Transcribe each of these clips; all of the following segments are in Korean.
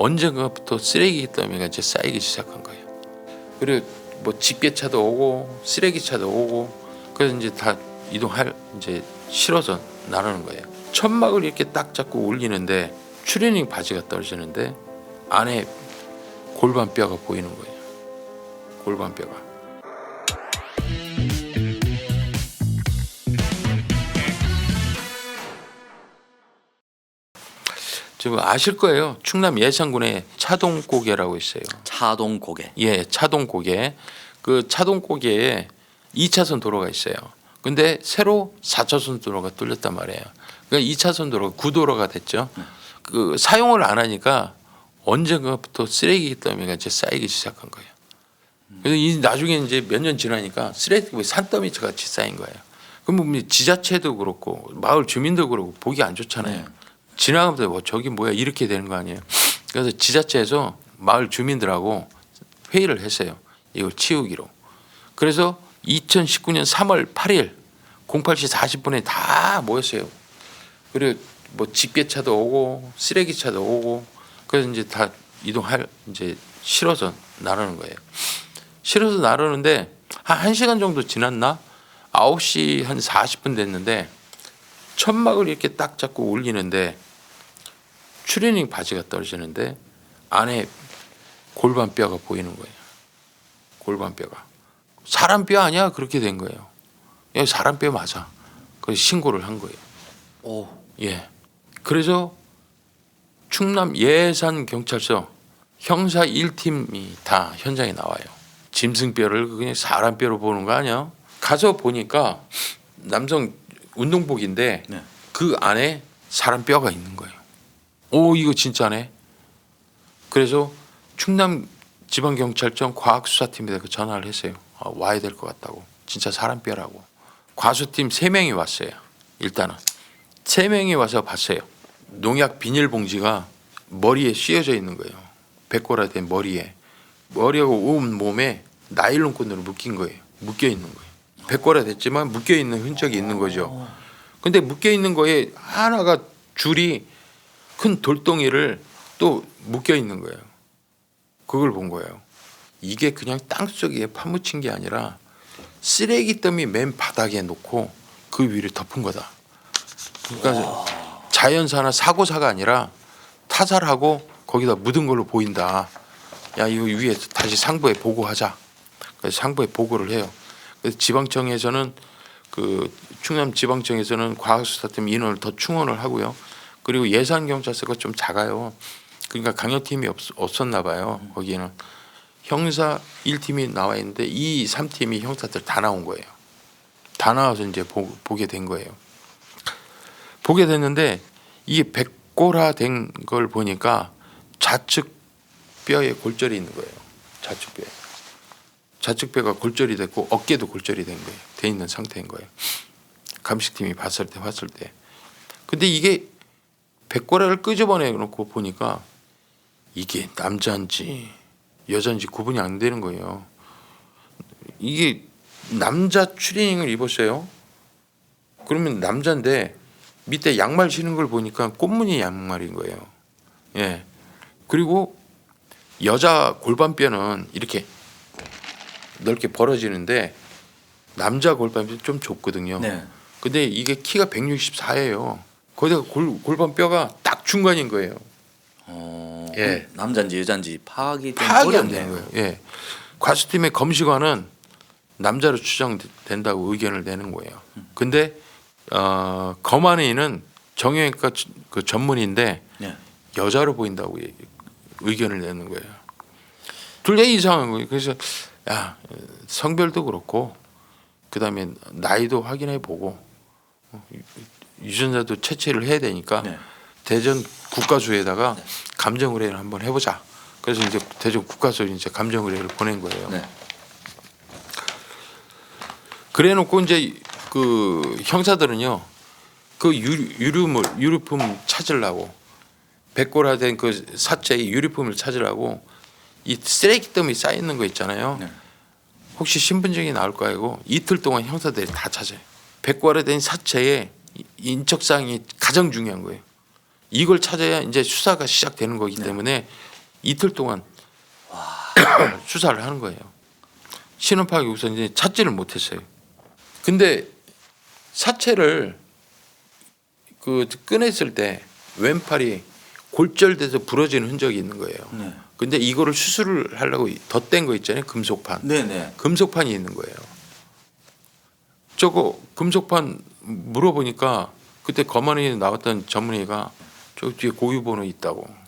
언젠가부터 쓰레기 더미가 이제 쌓이기 시작한 거예요. 그리고 뭐 집게차도 오고 쓰레기차도 오고 그래서 이제 다 이동할 이제 실어서 나르는 거예요. 천막을 이렇게 딱 잡고 올리는데 추리닝 바지가 떨어지는데 안에 골반뼈가 보이는 거예요. 골반뼈가. 지금 아실 거예요. 충남 예산군에 차동고개라고 있어요. 차동고개. 예, 차동고개. 그 차동고개에 2차선 도로가 있어요. 근데 새로 4차선 도로가 뚫렸단 말이에요. 그러니까 2차선 도로가 구도로가 됐죠. 그 사용을 안 하니까 언젠가부터 쓰레기 더미가 이제 쌓이기 시작한 거예요. 그래서 이 나중에 이제 몇 년 지나니까 쓰레기 산더미 같이 쌓인 거예요. 그럼 뭐 지자체도 그렇고 마을 주민도 그렇고 보기 안 좋잖아요. 지나가면서 뭐 저기 뭐야 이렇게 되는 거 아니에요. 그래서 지자체에서 마을 주민들하고 회의를 했어요. 이걸 치우기로. 그래서 2019년 3월 8일 08시 40분에 다 모였어요. 그리고 뭐 집게차도 오고 쓰레기차도 오고 그래서 이제 다 이동할 이제 실어서 나르는 거예요. 실어서 나르는데 한 1시간 정도 지났나? 9시 한 40분 됐는데 천막을 이렇게 딱 잡고 올리는데 추리닝 바지가 떨어지는데 안에 골반뼈가 보이는 거예요. 골반뼈가. 사람 뼈 아니야? 그렇게 된 거예요. 야, 사람 뼈 맞아. 그래서 신고를 한 거예요. 오. 예. 그래서 충남 예산경찰서 형사 1팀이 다 현장에 나와요. 짐승뼈를 그냥 사람 뼈로 보는 거 아니야? 가서 보니까 남성 운동복인데 네. 그 안에 사람 뼈가 있는 거예요. 오, 이거 진짜네. 그래서 충남지방경찰청 과학수사팀에 그 전화를 했어요. 와야 될 것 같다고. 진짜 사람 뼈라고. 과수팀 3명이 왔어요. 일단은 3명이 와서 봤어요. 농약 비닐봉지가 머리에 씌어져 있는 거예요. 백골화된 머리하고 온 몸에 나일론끈으로 묶인 거예요. 묶여 있는 거예요. 백골화됐지만 묶여 있는 흔적이 있는 거죠. 근데 묶여 있는 거에 하나가 줄이 큰 돌덩이를 또 묶여 있는 거예요. 그걸 본 거예요. 이게 그냥 땅속에 파묻힌 게 아니라 쓰레기 더미 맨 바닥에 놓고 그 위를 덮은 거다. 그러니까 자연사나 사고사가 아니라 타살하고 거기다 묻은 걸로 보인다. 야, 이거 위에 다시 상부에 보고하자. 그래서 상부에 보고를 해요. 그래서 지방청에서는 그 충남지방청에서는 과학수사팀 인원을 더 충원을 하고요. 그리고 예산경찰서가 좀 작아요. 그러니까 강력팀이 없었나 봐요. 거기에는 형사 1팀이 나와 있는데 이 3팀이 형사들 다 나온 거예요. 다 나와서 이제 보게 된 거예요. 보게 됐는데 이게 백골화된 걸 보니까 좌측 뼈에 골절이 있는 거예요. 좌측 뼈가 골절이 됐고 어깨도 골절이 된 거예요. 돼 있는 상태인 거예요. 감식팀이 봤을 때. 근데 이게 백골화를 끄집어내 놓고 보니까 이게 남자인지 여자인지 구분이 안 되는 거예요. 이게 남자 추리닝을 입었어요. 그러면 남자인데 밑에 양말 신은 걸 보니까 꽃무늬 양말인 거예요. 예. 그리고 여자 골반뼈는 이렇게 넓게 벌어지는데 남자 골반뼈 좀 좁거든요. 네. 근데 이게 키가 164예요. 거기다가 골반뼈가 딱 중간인 거예요. 예. 남자인지 여자인지 파악이 안 되는 거예요. 예. 과수팀의 검시관은 남자로 추정된다고 의견을 내는 거예요. 근데 검안위는 정형외과 그 전문인데 네. 여자로 보인다고 의견을 내는 거예요. 둘 다 이상한 거예요. 그래서 야, 성별도 그렇고 그다음에 나이도 확인해 보고 유전자도 채취를 해야 되니까 네. 대전 국가수에다가 감정 의뢰를 한번 해보자. 그래서 이제 대전 국가수 이제 감정 의뢰를 보낸 거예요. 네. 그래놓고 이제 그 형사들은요 그 유류품 찾으려고 백골화된 그 사체의 유류품을 찾으려고 이 쓰레기 더미 쌓여 있는 거 있잖아요. 네. 혹시 신분증이 나올까 하고 이틀 동안 형사들이 다 찾아요. 백골화된 사체의 인적사항이 가장 중요한 거예요. 이걸 찾아야 이제 수사가 시작되는 거기 때문에 이틀 동안 수사를 하는 거예요. 신원 파악이 우선 이제 찾지를 못했어요. 근데 사체를 그 꺼냈을 때 왼팔이 골절돼서 부러지는 흔적이 있는 거예요. 네. 근데 이거를 수술을 하려고 덧댄 거 있잖아요. 금속판. 네네. 금속판이 있는 거예요. 저거 금속판 물어보니까 그때 검안에 나왔던 전문의가 저 뒤에 고유번호 있다고.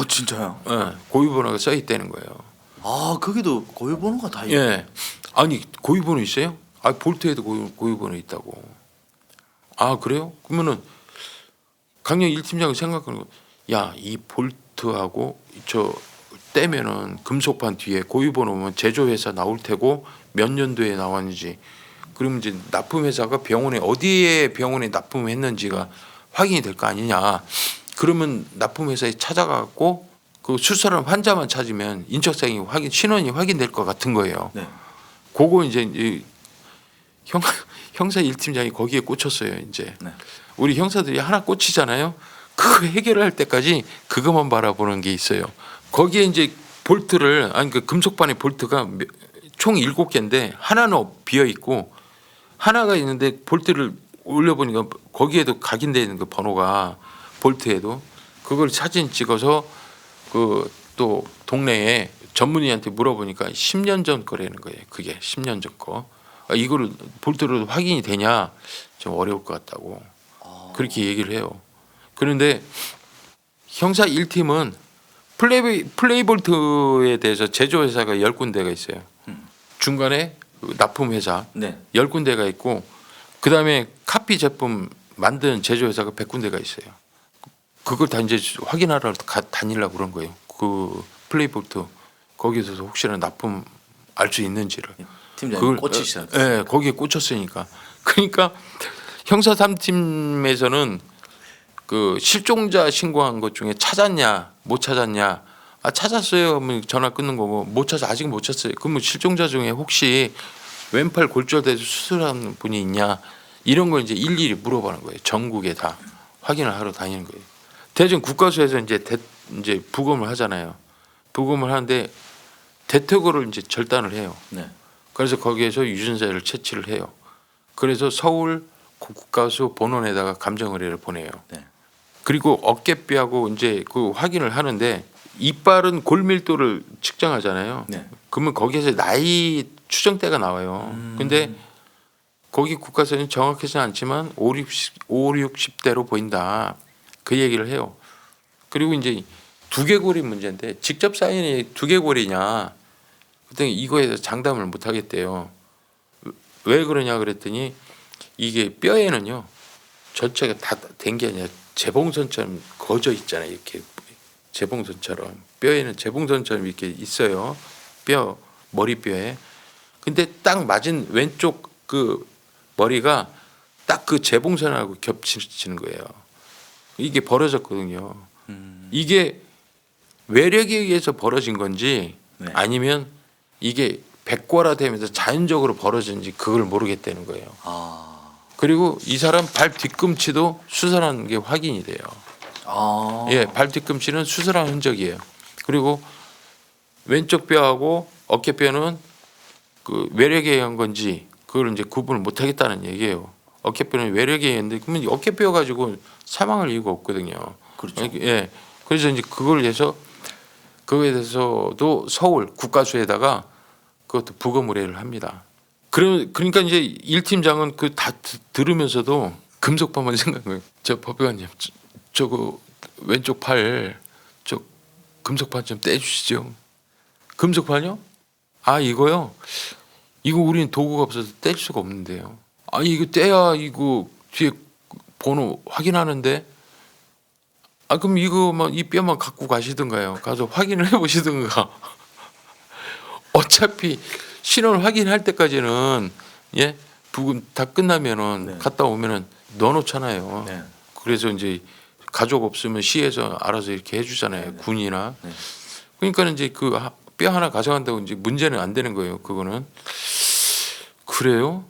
진짜요? 예, 고유번호가 써 있다는 거예요. 아 거기도 고유번호가 다 있. 예. 아니 고유번호 있어요? 아 볼트에도 고유번호 있다고. 아 그래요? 그러면은 강력 1팀장이 생각하는 거, 야 이 볼트하고 저 떼면은 금속판 뒤에 고유번호면 제조회사 나올 테고 몇 년도에 나왔는지, 그러면 이제 납품회사가 병원에 어디에 병원에 납품했는지가 확인이 될 거 아니냐. 그러면 납품회사에 찾아가고 그 수술한 환자만 찾으면 인적사항이 확인, 신원이 확인될 것 같은 거예요. 네. 그거 이제 이 형사 1팀장이 거기에 꽂혔어요. 이제 네. 우리 형사들이 하나 꽂히잖아요. 그거 해결할 때까지 그것만 바라보는 게 있어요. 거기에 이제 볼트를, 아니 그 금속반의 볼트가 총 7개인데 하나는 비어 있고 하나가 있는데 볼트를 올려보니까 거기에도 각인되어 있는 그 번호가 볼트에도, 그걸 사진 찍어서 그 또 동네에 전문의한테 물어보니까 10년 전 거라는 거예요. 그게 10년 전 거. 이거를 볼트로 확인이 되냐 좀 어려울 것 같다고 그렇게 얘기를 해요. 그런데 형사 1팀은 플레이볼트에 대해서 제조회사가 10군데가 있어요. 중간에 납품회사 네. 10군데가 있고 그다음에 카피 제품 만드는 제조회사가 100군데가 있어요. 그걸 다 이제 확인하러 다니려고 그런 거예요. 그 플레이볼트 거기서 혹시나 납품 알 수 있는지를. 팀장님 꽂히시잖아요. 예, 거기에 꽂혔으니까. 그러니까 형사 3팀에서는 그 실종자 신고한 것 중에 찾았냐 못 찾았냐, 아 찾았어요 하면 전화 끊는 거고, 못 찾아 아직 못 찾았어요 그러면 실종자 중에 혹시 왼팔 골절돼서 수술한 분이 있냐, 이런 걸 이제 일일이 물어보는 거예요. 전국에 다 확인을 하러 다니는 거예요. 대전 국가수에서 이제 이제 부검을 하잖아요. 부검을 하는데 대퇴고를 이제 절단을 해요. 네. 그래서 거기에서 유전자를 채취를 해요. 그래서 서울 국가수 본원에다가 감정 의뢰를 보내요. 네. 그리고 어깨뼈하고 이제 그 확인을 하는데 이빨은 골밀도를 측정하잖아요. 네. 그러면 거기에서 나이 추정대가 나와요. 근데 거기 국가수는 정확하지는 않지만 5, 60대로 보인다. 그 얘기를 해요. 그리고 이제 두개골이 문제인데 직접 사인이 두개골이냐, 그랬더니 이거에 대해서 장담을 못 하겠대요. 왜 그러냐 그랬더니 이게 뼈에는요 전체가 다 된 게 아니라 재봉선처럼 거져 있잖아요. 이렇게 재봉선처럼 뼈에는 재봉선처럼 이렇게 있어요. 뼈 머리뼈에. 근데 딱 맞은 왼쪽 그 머리가 딱 그 재봉선하고 겹치는 거예요. 이게 벌어졌거든요. 이게 외력에 의해서 벌어진 건지 네. 아니면 이게 백골화되면서 자연적으로 벌어진지 그걸 모르겠다는 거예요. 아. 그리고 이 사람 발 뒤꿈치도 수술한 게 확인이 돼요. 아. 예, 발 뒤꿈치는 수술한 흔적이에요. 그리고 왼쪽 뼈하고 어깨뼈는 그 외력에 의한 건지 그걸 이제 구분을 못 하겠다는 얘기예요. 어깨뼈는 외력에 의했는데 그러면 어깨뼈 가지고 사망할 이유가 없거든요. 그렇죠. 예. 그래서 이제 그걸 해서 그거에 대해서도 서울 국가수에다가 그것도 부검 의뢰를 합니다. 그러니까 이제 1팀장은 그 다 들으면서도 금속판만 생각해요. 저 법관님 저거 왼쪽 팔 저 금속판 좀 떼주시죠. 금속판요? 아 이거요? 이거 우리는 도구가 없어서 뗄 수가 없는데요. 아니 이거 떼야 이거 뒤에 번호 확인하는데. 아 그럼 이거만 이 뼈만 갖고 가시든가요. 가서 확인을 해보시든가. 어차피 신원 확인할 때까지는 예 부금 다 끝나면은 네. 갔다 오면은 넣어놓잖아요. 네. 그래서 이제 가족 없으면 시에서 알아서 이렇게 해주잖아요. 네. 군이나. 네. 그러니까 이제 그 뼈 하나 가져간다고 이제 문제는 안 되는 거예요. 그거는. 그래요?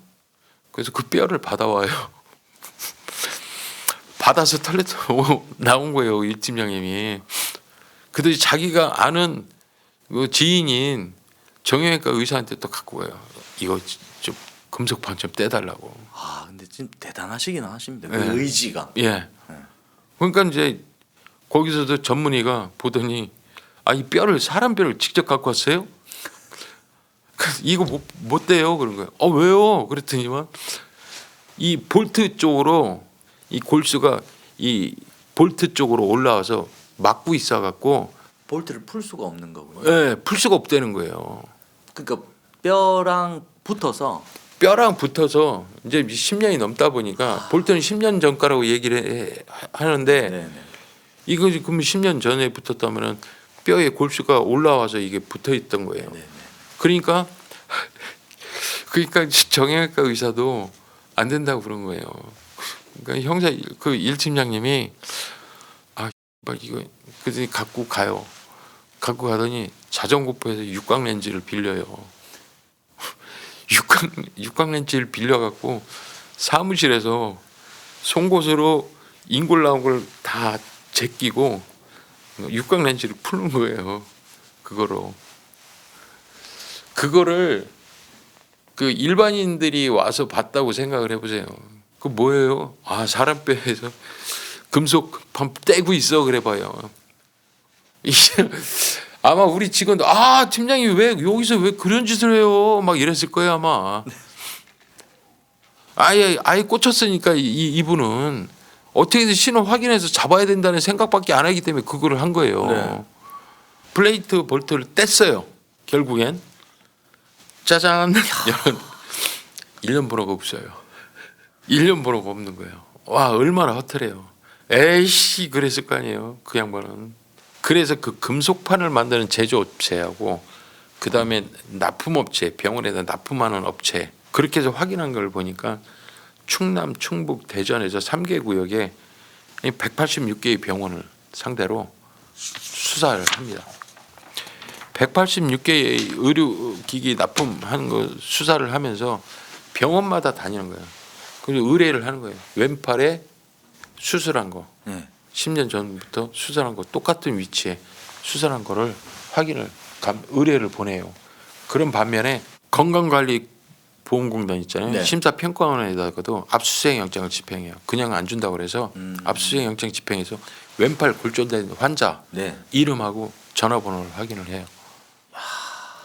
그래서 그 뼈를 받아와요. 받아서 털레트 나온 거예요. 1팀장님이. 그들이 자기가 아는 그 지인인 정형외과 의사한테 또 갖고 가요. 이거 좀 금속판 좀 떼달라고. 아 근데 진짜 대단하시긴 하십니다. 네. 그 의지가. 예. 그러니까 이제 거기서도 전문의가 보더니 아 이 뼈를 사람 뼈를 직접 갖고 왔어요? 그래서 이거 못 떼요 그런 거예요. 왜요? 그랬더니만 이 볼트 쪽으로 이 골수가 이 볼트 쪽으로 올라와서 막고 있어 갖고 볼트를 풀 수가 없는 거군요. 예, 풀 수가 없다는 거예요. 그러니까 뼈랑 붙어서 뼈랑 붙어서 이제 10년이 넘다 보니까 볼트는 10년 전 거라고 얘기를 하는데 네네. 이거 그럼 10년 전에 붙었다면은 뼈에 골수가 올라와서 이게 붙어 있던 거예요. 네네. 그러니까 정형외과 의사도 안 된다고 그런 거예요. 그러니까 형사 그 일팀장님이 이거 그랬더니 갖고 가요. 갖고 가더니 자전거포에서 육각 렌즈를 빌려요. 육각 렌즈를 빌려 갖고 사무실에서 송곳으로 인골 나온 걸 다 제끼고 육각 렌즈를 푸는 거예요. 그거를 그 일반인들이 와서 봤다고 생각을 해보세요. 그 뭐예요? 사람 뼈에서 금속판 떼고 있어 그래봐요. 이게 아마 우리 직원도 팀장님 왜 여기서 왜 그런 짓을 해요? 막 이랬을 거예요 아마. 아예 꽂혔으니까 이분은 어떻게든 신호 확인해서 잡아야 된다는 생각밖에 안 하기 때문에 그거를 한 거예요. 네. 플레이트 볼트를 뗐어요. 결국엔 짜잔. 1년 번호가 없어요. 1년 번호가 없는 거예요. 와 얼마나 허탈해요. 에이씨 그랬을 거 아니에요. 그 양반은. 그래서 그 금속판을 만드는 제조업체하고 그다음에 납품업체 병원에다 납품하는 업체 그렇게 해서 확인한 걸 보니까 충남, 충북, 대전에서 3개 구역에 186개의 병원을 상대로 수사를 합니다. 186개의 의료기기 납품하는 거 수사를 하면서 병원마다 다니는 거예요. 그리고 의뢰를 하는 거예요. 왼팔에 수술한 거. 네. 10년 전부터 수술한 거 똑같은 위치에 수술한 거를 확인을 의뢰를 보내요. 그런 반면에 건강관리보험공단 있잖아요. 네. 심사평가원에다가도 압수수색 영장을 집행해요. 그냥 안 준다고 그래서 압수수색 영장 집행해서 왼팔 골절된 환자 네. 이름하고 전화번호를 확인을 해요.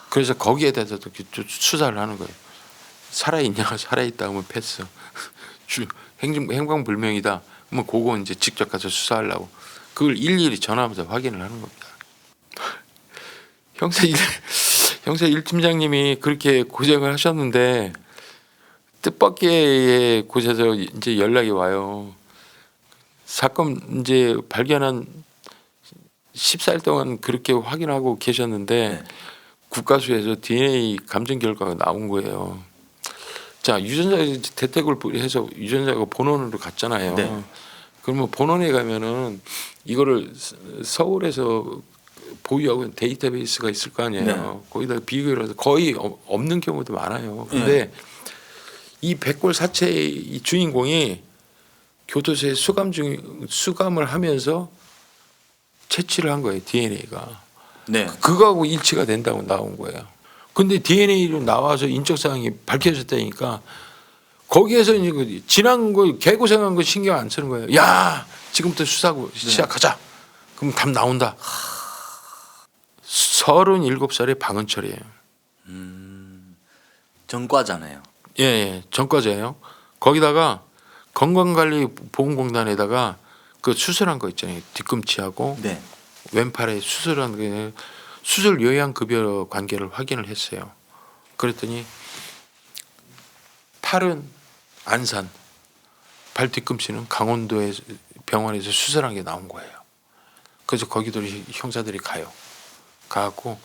그래서 거기에 대해서도 수사를 하는 거예요. 살아있냐 살아있다 하면 패스. 행방불명이다. 그러면 그거 이제 직접 가서 수사하려고 그걸 일일이 전화하면서 확인을 하는 겁니다. 형사 1팀장님이 그렇게 고생을 하셨는데 뜻밖의 곳에서 이제 연락이 와요. 사건 이제 발견한 14일 동안 그렇게 확인하고 계셨는데 네. 국가수에서 DNA 감정 결과가 나온 거예요. 자 유전자 대택을 해서 유전자가 본원으로 갔잖아요. 네. 그러면 본원에 가면은 이거를 서울에서 보유하고 있는 데이터베이스가 있을 거 아니에요. 네. 거기다 비교를 해서 거의 없는 경우도 많아요. 근데 이 백골 사체의 이 주인공이 교도소에 수감을 하면서 채취를 한 거예요. DNA가. 네. 그거하고 일치가 된다고 나온 거예요. 근데 DNA로 나와서 인적사항이 밝혀졌다니까 거기에서 이제 지난 거 개고생한 거 신경 안 쓰는 거예요. 야 지금부터 수사고 시작하자. 그럼 답 나온다. 37살의 방은철이에요. 전과잖아요. 예, 전과자예요. 거기다가 건강관리보험공단에다가 그 수술한 거 있잖아요. 뒤꿈치하고 네. 왼팔에 수술한 게 수술 요양급여 관계를 확인을 했어요. 그랬더니 팔은 안산, 발 뒤꿈치는 강원도의 병원에서 수술한 게 나온 거예요. 그래서 거기도 형사들이 가갖고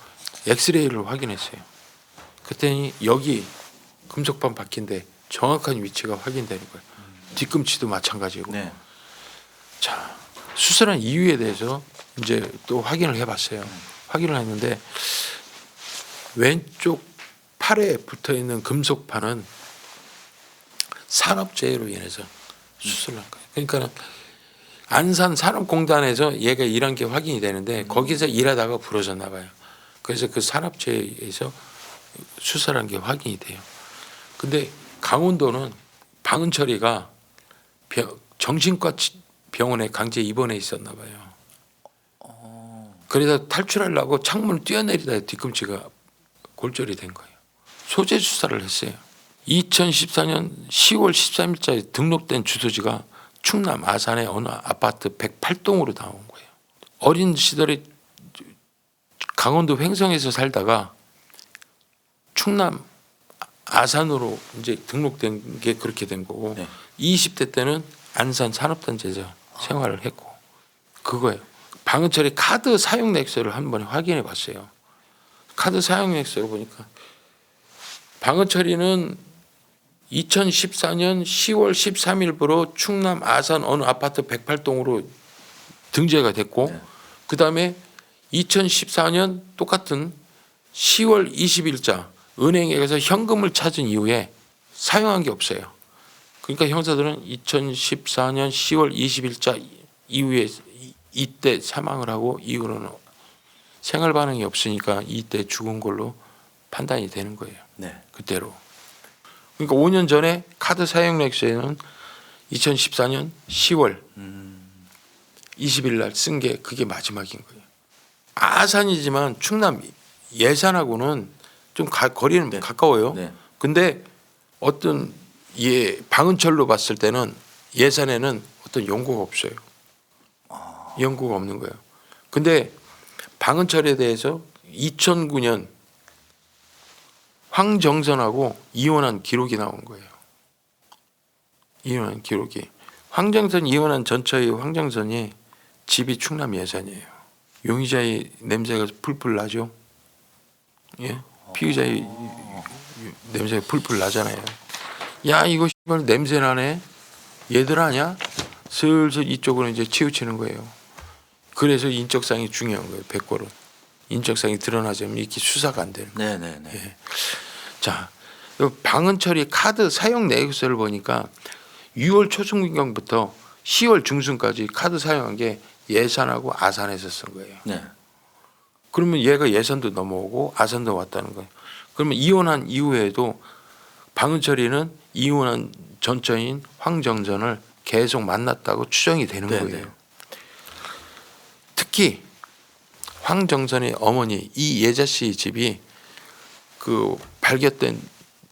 엑스레이를 확인했어요. 그랬더니 여기 금속판 박힌데 정확한 위치가 확인되는 거예요. 뒤꿈치도 마찬가지고. 네. 자 수술한 이유에 대해서 이제 또 확인을 해봤어요. 확인을 했는데 왼쪽 팔에 붙어 있는 금속판은 산업재해로 인해서 수술한 거예요. 그러니까 안산 산업공단에서 얘가 일한 게 확인이 되는데 거기서 일하다가 부러졌나 봐요. 그래서 그 산업체에서 수사를 한 게 확인이 돼요. 근데 강원도는 방은철이가 정신과 병원에 강제 입원해 있었나 봐요. 그래서 탈출하려고 창문을 뛰어내리다 뒤꿈치가 골절이 된 거예요. 소재 수사를 했어요. 2014년 10월 13일자에 등록된 주소지가 충남 아산의 어느 아파트 108동으로 나온 거예요. 어린 시절에 강원도 횡성에서 살다가 충남 아산으로 이제 등록된 게 그렇게 된 거고 네. 20대 때는 안산 산업단지에서 생활을 했고 그거예요. 방은철의 카드 사용 액수를 한번 확인해 봤어요. 카드 사용 액수를 보니까 방은철이는 2014년 10월 13일부로 충남 아산 어느 아파트 108동으로 등재가 됐고 네. 그다음에 2014년 똑같은 10월 20일자 은행에 가서 현금을 찾은 이후에 사용한 게 없어요. 그러니까 형사들은 2014년 10월 20일자 이후에 이때 사망을 하고 이후로는 생활 반응이 없으니까 이때 죽은 걸로 판단이 되는 거예요. 네. 그때로. 그러니까 5년 전에 카드 사용 액수에는 2014년 10월 20일 날 쓴 게 그게 마지막인 거예요. 아산이지만 충남 예산하고는 좀 거리는 네. 가까워요. 네. 근데 어떤 방은철로 봤을 때는 예산에는 어떤 연고가 없어요. 연고가 없는 거예요. 근데 방은철에 대해서 2009년 황정선하고 이혼한 기록이 나온 거예요. 이혼한 기록이. 황정선 이혼한 전처의 황정선이 집이 충남 예산이에요. 용의자의 냄새가 풀풀 나죠. 예? 피의자의 냄새가 풀풀 나잖아요. 야 이거 씨발 냄새 나네. 얘들 아냐? 슬슬 이쪽으로 이제 치우치는 거예요. 그래서 인적사항이 중요한 거예요. 백골은 인적사항이 드러나자면 이렇게 수사가 안 되는 거예요. 네네네. 예. 자, 방은철이 카드 사용 내역서를 보니까 6월 초중경부터 10월 중순까지 카드 사용한 게 예산하고 아산에서 쓴 거예요. 네. 그러면 얘가 예산도 넘어오고 아산도 왔다는 거예요. 그러면 이혼한 이후에도 방은철이는 이혼한 전처인 황정선을 계속 만났다고 추정이 되는 네네. 거예요. 특히 황정선의 어머니 이예자 씨 집이 그 발견된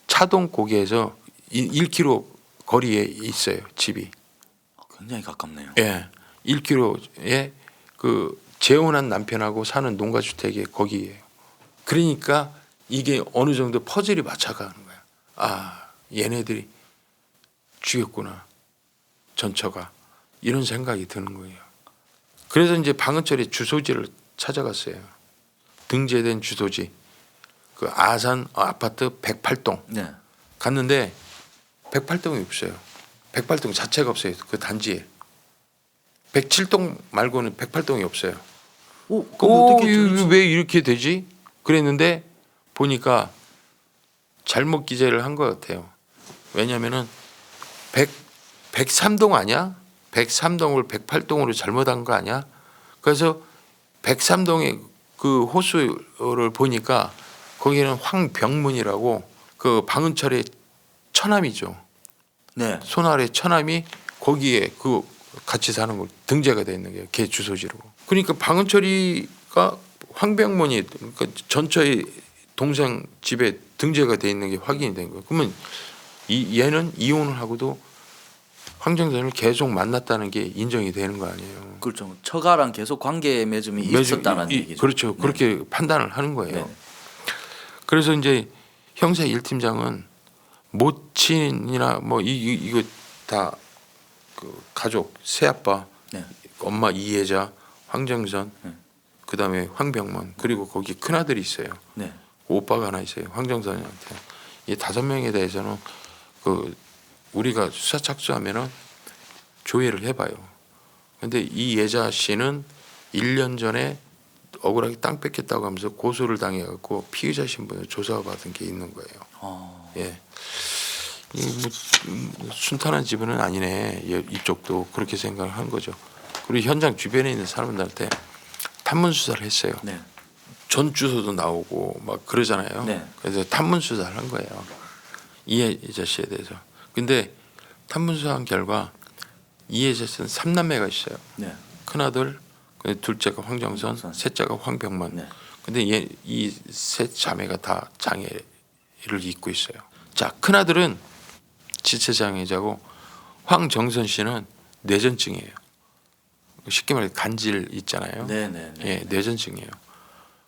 차동 고개에서 1km 거리에 있어요. 집이. 굉장히 가깝네요. 예. 1km에 그 재혼한 남편하고 사는 농가주택이 거기에요. 그러니까 이게 어느 정도 퍼즐이 맞춰가는 거야. 아, 얘네들이 죽였구나. 전처가. 이런 생각이 드는 거예요. 그래서 이제 방은철의 주소지를 찾아갔어요. 등재된 주소지. 그 아산 아파트 108동. 네. 갔는데 108동이 없어요. 108동 자체가 없어요. 그 단지에. 107동 말고는 108동이 없어요. 오, 그럼 어떻게 왜 이렇게 되지? 그랬는데 보니까 잘못 기재를 한 것 같아요. 왜냐하면은 103동 아니야? 103동을 108동으로 잘못한 거 아니야? 그래서 103동의 그 호수를 보니까 거기는 황병문이라고 그 방은철의 처남이죠. 네. 손아래 처남이 거기에 그 같이 사는 걸 등재가 돼 있는 게 걔 주소지로. 그러니까 방은철이가 황병문이 그러니까 전처의 동생 집에 등재가 돼 있는 게 확인이 된 거예요. 그러면 얘는 이혼을 하고도 황정선을 계속 만났다는 게 인정이 되는 거 아니에요. 그렇죠. 처가랑 계속 관계 맺음이 있었다는 얘기죠. 그렇죠. 네. 그렇게 판단을 하는 거예요. 네. 그래서 이제 형사 1팀장은 모친이나 뭐 이거 다 그 가족 새아빠, 네. 엄마 이혜자, 황정선, 네. 그다음에 황병문 그리고 거기 큰 아들이 있어요. 네. 오빠가 하나 있어요. 황정선한테. 이 5명에 대해서는 그 우리가 수사 착수하면은 조회를 해봐요. 근데 이 예자 씨는 1년 전에 억울하게 땅 뺏겼다고 하면서 고소를 당해갖고 피의자 신분을 조사받은 게 있는 거예요. 예. 뭐 순탄한 집은 아니네. 이쪽도 그렇게 생각을 한 거죠. 우리 현장 주변에 있는 사람들한테 탐문 수사를 했어요. 네. 전 주소도 나오고 막 그러잖아요. 네. 그래서 탐문 수사를 한 거예요. 이혜자 씨에 대해서. 근데 탐문 수사한 결과 이혜자 씨는 3남매가 있어요. 네. 큰아들, 둘째가 황정선, 황정선. 셋째가 황병만. 네. 근데 이 셋 자매가 다 장애를 입고 있어요. 자, 큰아들은 지체장애자고 황정선 씨는 뇌전증이에요. 쉽게 말해 간질 있잖아요. 네, 네, 네. 예, 뇌전증이에요.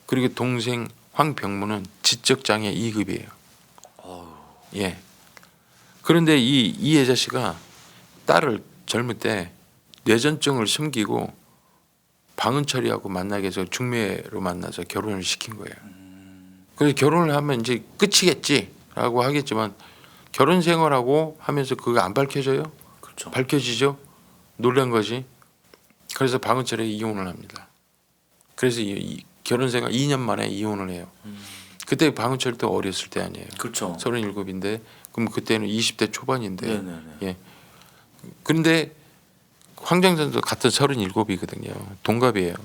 그리고 동생 황병무는 지적장애 2급이에요. 예. 그런데 이 이혜자 씨가 딸을 젊을 때 뇌전증을 숨기고 방은철이하고 만나게 해서 중매로 만나서 결혼을 시킨 거예요. 그래서 결혼을 하면 이제 끝이겠지라고 하겠지만 결혼 생활하고 하면서 그거 안 밝혀져요? 그렇죠. 밝혀지죠? 놀란 거지. 그래서 방은철이 이혼을 합니다. 그래서 이 결혼 생활 2년 만에 이혼을 해요. 그때 방은철도 어렸을 때 아니에요. 그렇죠. 37인데 그럼 그때는 20대 초반인데. 네, 네, 네. 예. 그런데 황정선도 같은 37이거든요. 동갑이에요.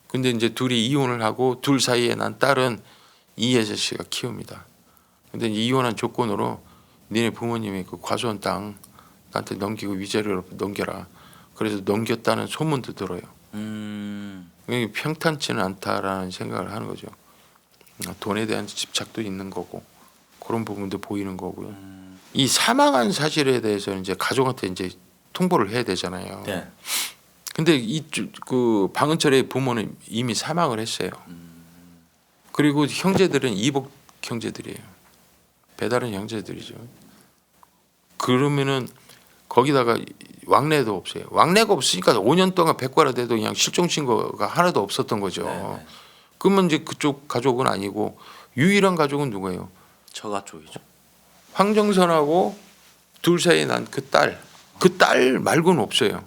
근데 이제 둘이 이혼을 하고 둘 사이에 난 딸은 이혜자 씨가 키웁니다. 근데 이혼한 조건으로 니네 부모님이 그 과수원 땅 나한테 넘기고 위자료로 넘겨라. 그래서 넘겼다는 소문도 들어요. 이게 평탄치는 않다라는 생각을 하는 거죠. 돈에 대한 집착도 있는 거고 그런 부분도 보이는 거고요. 이 사망한 사실에 대해서 이제 가족한테 이제 통보를 해야 되잖아요. 네. 근데 그 방은철의 부모는 이미 사망을 했어요. 그리고 형제들은 이복 형제들이에요. 배다른 형제들이죠. 그러면은 거기다가 왕래도 없어요. 왕래가 없으니까 5년 동안 백과라 돼도 그냥 실종 신고가 하나도 없었던 거죠. 네. 그러면 이제 그쪽 가족은 아니고 유일한 가족은 누구예요? 처가 쪽이죠. 황정선하고 둘 사이에 난 그 딸. 그 딸 말고는 없어요.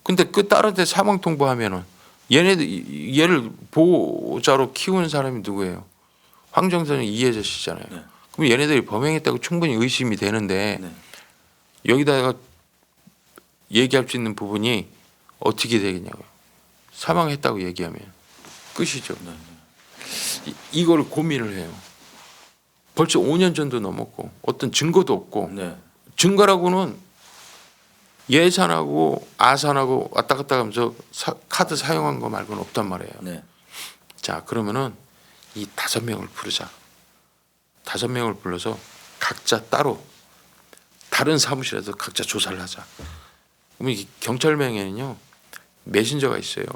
근데 그 딸한테 사망 통보하면은 얘를 보호자로 키우는 사람이 누구예요? 황정선은 이혜자 씨잖아요. 네. 그럼 얘네들이 범행했다고 충분히 의심이 되는데 네. 여기다가 얘기할 수 있는 부분이 어떻게 되겠냐고요. 사망했다고 얘기하면 끝이죠. 네. 이걸 고민을 해요. 벌써 5년 전도 넘었고 어떤 증거도 없고 네. 증거라고는 예산하고 아산하고 왔다 갔다 하면서 카드 사용한 거 말고는 없단 말이에요. 네. 자, 그러면은 이 5명을 부르자. 5명을 불러서 각자 따로 다른 사무실에서 각자 조사를 하자. 그러면 이 경찰명에는요 메신저가 있어요.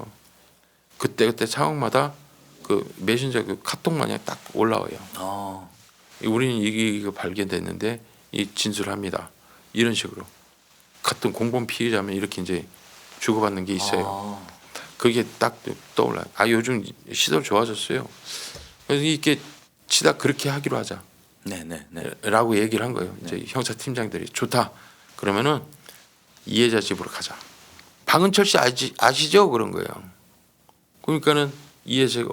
그때 상황마다 그 메신저 그 카톡 마냥 딱 올라와요. 우리는 이게 발견됐는데 이 진술합니다. 이런 식으로 같은 공범 피해자면 이렇게 이제 주고받는 게 있어요. 그게 딱 떠올라요. 아, 요즘 시설 좋아졌어요. 그래서 이렇게 치다 그렇게 하기로 하자. 네, 네, 네. 라고 얘기를 한 거예요. 이제 형사 팀장들이 좋다. 그러면은 이혜자 집으로 가자. 방은철 씨 아시죠? 그런 거예요. 그러니까는 이혜자가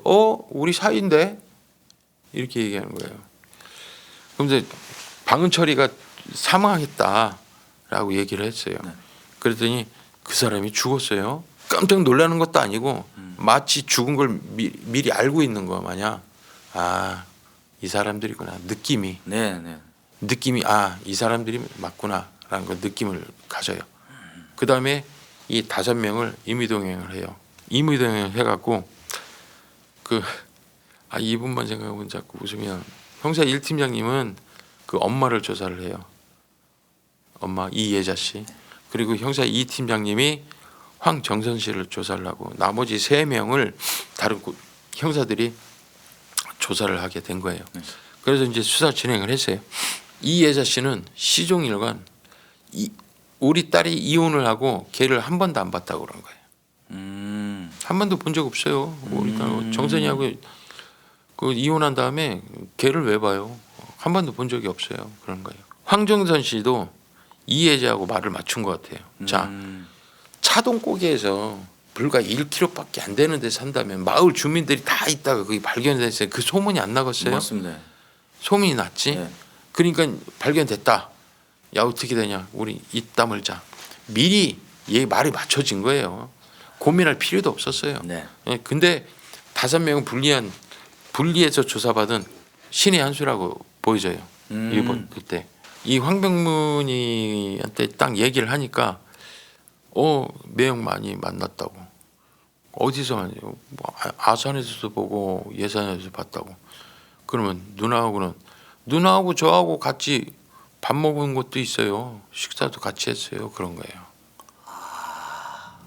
우리 사이인데 이렇게 얘기하는 거예요. 그럼 이제 방은철이가 사망했다라고 얘기를 했어요. 네. 그랬더니 그 사람이 죽었어요. 깜짝 놀라는 것도 아니고 마치 죽은 걸 미리 알고 있는 거 마냥 이 사람들이구나 느낌이 네, 네. 이 사람들이 맞구나라는 걸 느낌을 가져요. 그 다음에 이 5명을 임의동행을 해요. 임의동행을 해갖고 이분만 생각하면 자꾸 웃으면 형사 1팀장님은 그 엄마를 조사를 해요. 엄마 이예자 씨. 그리고 형사 2팀장님이 황정선 씨를 조사를 하고 나머지 3명을 다른 형사들이 조사를 하게 된 거예요. 그래서 이제 수사 진행을 했어요. 이예자 씨는 시종일관 우리 딸이 이혼을 하고 걔를 한 번도 안 봤다고 그런 거예요. 한 번도 본 적 없어요. 그러니까 정선이하고 그 이혼한 다음에 걔를 왜 봐요? 한 번도 본 적이 없어요. 그런 거예요. 황정선 씨도 이혜자하고 말을 맞춘 것 같아요. 자, 차동고개에서 불과 1km밖에 안 되는 데 산다면 마을 주민들이 다 있다가 거기 발견됐어요. 그 소문이 안 나갔어요? 맞습니다. 소문이 났지. 네. 그러니까 발견됐다. 야, 어떻게 되냐? 우리 입 다물자. 미리 얘 말이 맞춰진 거예요. 고민할 필요도 없었어요. 네. 예, 근데 5명은 분리해서 조사받은 신의 한 수라고 보여져요. 이번 그때 이 황병문이한테 딱 얘기를 하니까 매형 많이 만났다고. 어디서 만나요? 뭐 아산에서도 보고 예산에서 봤다고. 그러면 누나하고 저하고 같이 밥 먹은 것도 있어요. 식사도 같이 했어요. 그런 거예요.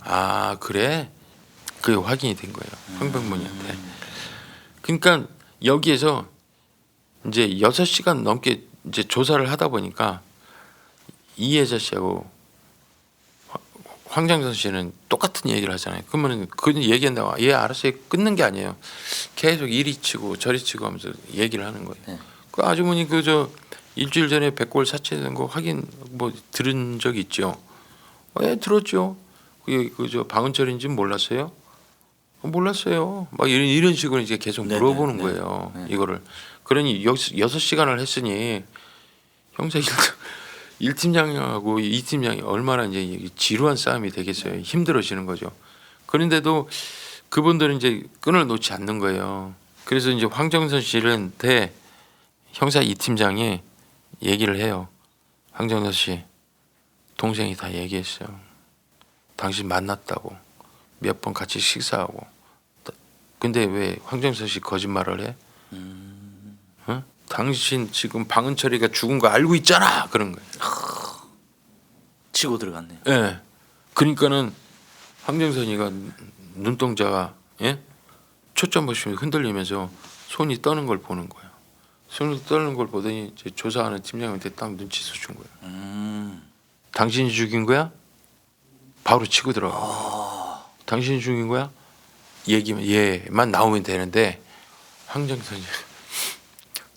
아 그래? 그게 확인이 된 거예요. 황병문이한테. 그러니까 여기에서 이제 6시간 넘게 이제 조사를 하다 보니까 이혜자 씨하고 황정선 씨는 똑같은 얘기를 하잖아요. 그러면 그 얘기한다고 예 알았어요. 끊는 게 아니에요. 계속 이리 치고 저리 치고 하면서 얘기를 하는 거예요. 네. 그 아주머니 그저 일주일 전에 백골 사체된 거 확인 뭐 들은 적 있죠? 예 들었죠. 그저 방은철인지 몰랐어요? 몰랐어요. 막 이런 식으로 이제 계속 네네, 물어보는 네. 거예요. 네. 이거를 그러니 6시간을 했으니 형사 1팀장하고 2팀장이 얼마나 이제 지루한 싸움이 되겠어요. 힘들어지는 거죠. 그런데도 그분들은 이제 끈을 놓지 않는 거예요. 그래서 이제 황정선 씨한테 형사 2팀장이 얘기를 해요. 황정선 씨 동생이 다 얘기했어요. 당신 만났다고 몇 번 같이 식사하고. 근데 왜 황정선 씨 거짓말을 해? 어? 당신 지금 방은철이가 죽은 거 알고 있잖아. 그런 거예요. 치고 들어갔네. 예. 그러니까는 황정선이가 눈동자가 예? 초점 보시면 흔들리면서 손이 떠는 걸 보는 거예요. 손이 떠는 걸 보더니 이제 조사하는 팀장한테 딱 눈치서 준 거예요. 당신이 죽인 거야? 바로 치고 들어가. 당신이 죽인 거야? 얘기만 예만 나오면 되는데 황정선이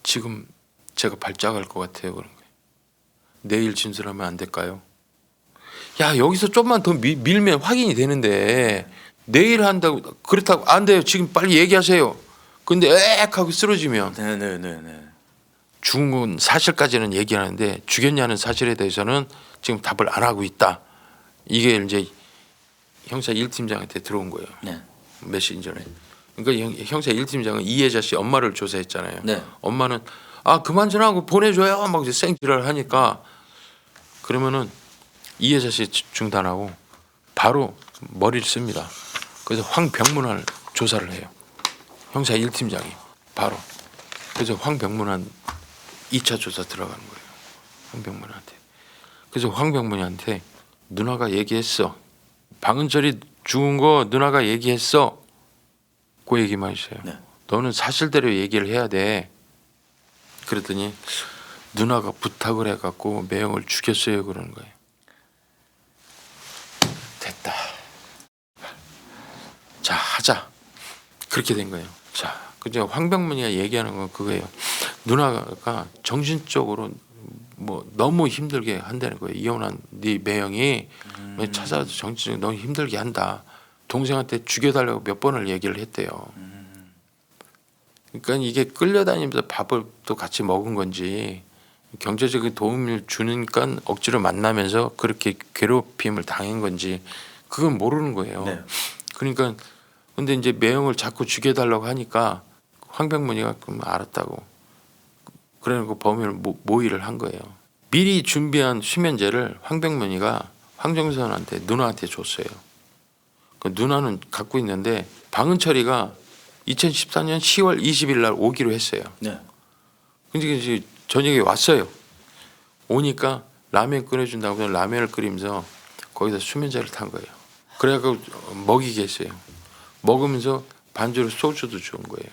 지금 제가 발작할 것 같아요. 그런 거예요. 내일 진술하면 안 될까요? 야 여기서 좀만 더 밀면 확인이 되는데 내일 한다고 그렇다고 안 돼요. 지금 빨리 얘기하세요. 근데 액 하고 쓰러지면 네네네네. 죽은 건 사실까지는 얘기하는데 죽였냐는 사실에 대해서는 지금 답을 안 하고 있다. 이게 이제 형사 1팀장한테 들어온 거예요. 네. 몇시간 전에. 그러니까 형사 1팀장은 이혜자 씨 엄마를 조사했잖아요. 네. 엄마는 아 그만 좀 하고 보내줘요. 막 이제 생지를 하니까 그러면은 이혜자 씨 중단하고 바로 머리를 씁니다. 그래서 황병문안을 조사를 해요. 형사 1팀장이 바로. 그래서 황병문안 2차 조사 들어가는 거예요. 황병문한테. 그래서 황병문이한테 누나가 얘기했어. 방은철이 죽은 거 누나가 얘기했어. 그 얘기만 해주세요. 네. 너는 사실대로 얘기를 해야 돼. 그랬더니 누나가 부탁을 해갖고 매형을 죽였어요. 그러는 거예요. 됐다. 자 하자. 그렇게 된 거예요. 자, 그제 황병문이가 얘기하는 건 그거예요. 누나가 정신적으로 뭐 너무 힘들게 한다는 거예요. 이혼한 네 매형이 찾아와서 정신적으로 너무 힘들게 한다. 동생한테 죽여달라고 몇 번을 얘기를 했대요. 그러니까 이게 끌려다니면서 밥을 또 같이 먹은 건지 경제적인 도움을 주니까 억지로 만나면서 그렇게 괴롭힘을 당한 건지 그건 모르는 거예요. 네. 그러니까 근데 이제 매형을 자꾸 죽여달라고 하니까 황병문이가 그럼 알았다고 그래놓고 범인을 모의를 한 거예요. 미리 준비한 수면제를 황병문이가 황정선한테 누나한테 줬어요. 그 누나는 갖고 있는데 방은철이가 2014년 10월 20일 날 오기로 했어요. 네. 근데 이제 저녁에 왔어요. 오니까 라면 끓여준다고 해서 라면을 끓이면서 거기다 수면제를 탄 거예요. 그래갖고 먹이게 했어요. 먹으면서 반주로 소주도 준 거예요.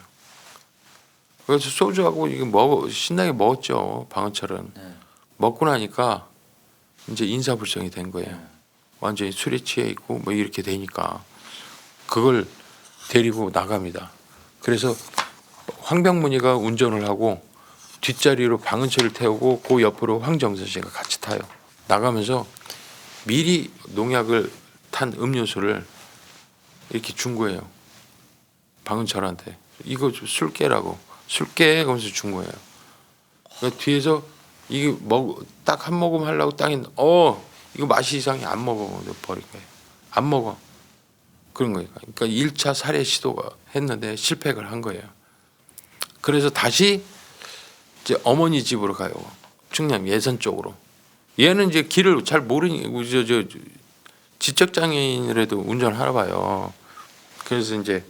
그래서 소주하고 이게 신나게 먹었죠. 방은철은. 네. 먹고 나니까 이제 인사불성이 된 거예요. 완전히 술에 취해 있고 뭐 이렇게 되니까 그걸 데리고 나갑니다. 그래서 황병문이가 운전을 하고 뒷자리로 방은철을 태우고 그 옆으로 황정선 씨가 같이 타요. 나가면서 미리 농약을 탄 음료수를 이렇게 준 거예요. 방은철한테 이거 술 깨라고 술 깨 하면서 준 거예요. 그러니까 뒤에서 이게 딱 한 모금 하려고 딱 이거 맛이 이상해 안 먹어. 버릴 거예요. 안 먹어. 그런 거예요. 그러니까 1차 살해 시도가 했는데 실패를 한 거예요. 그래서 다시 이제 어머니 집으로 가요. 충남 예산 쪽으로. 얘는 이제 길을 잘 모르니 저 지적 장애인이라도 운전을 하나 봐요. 그래서 이제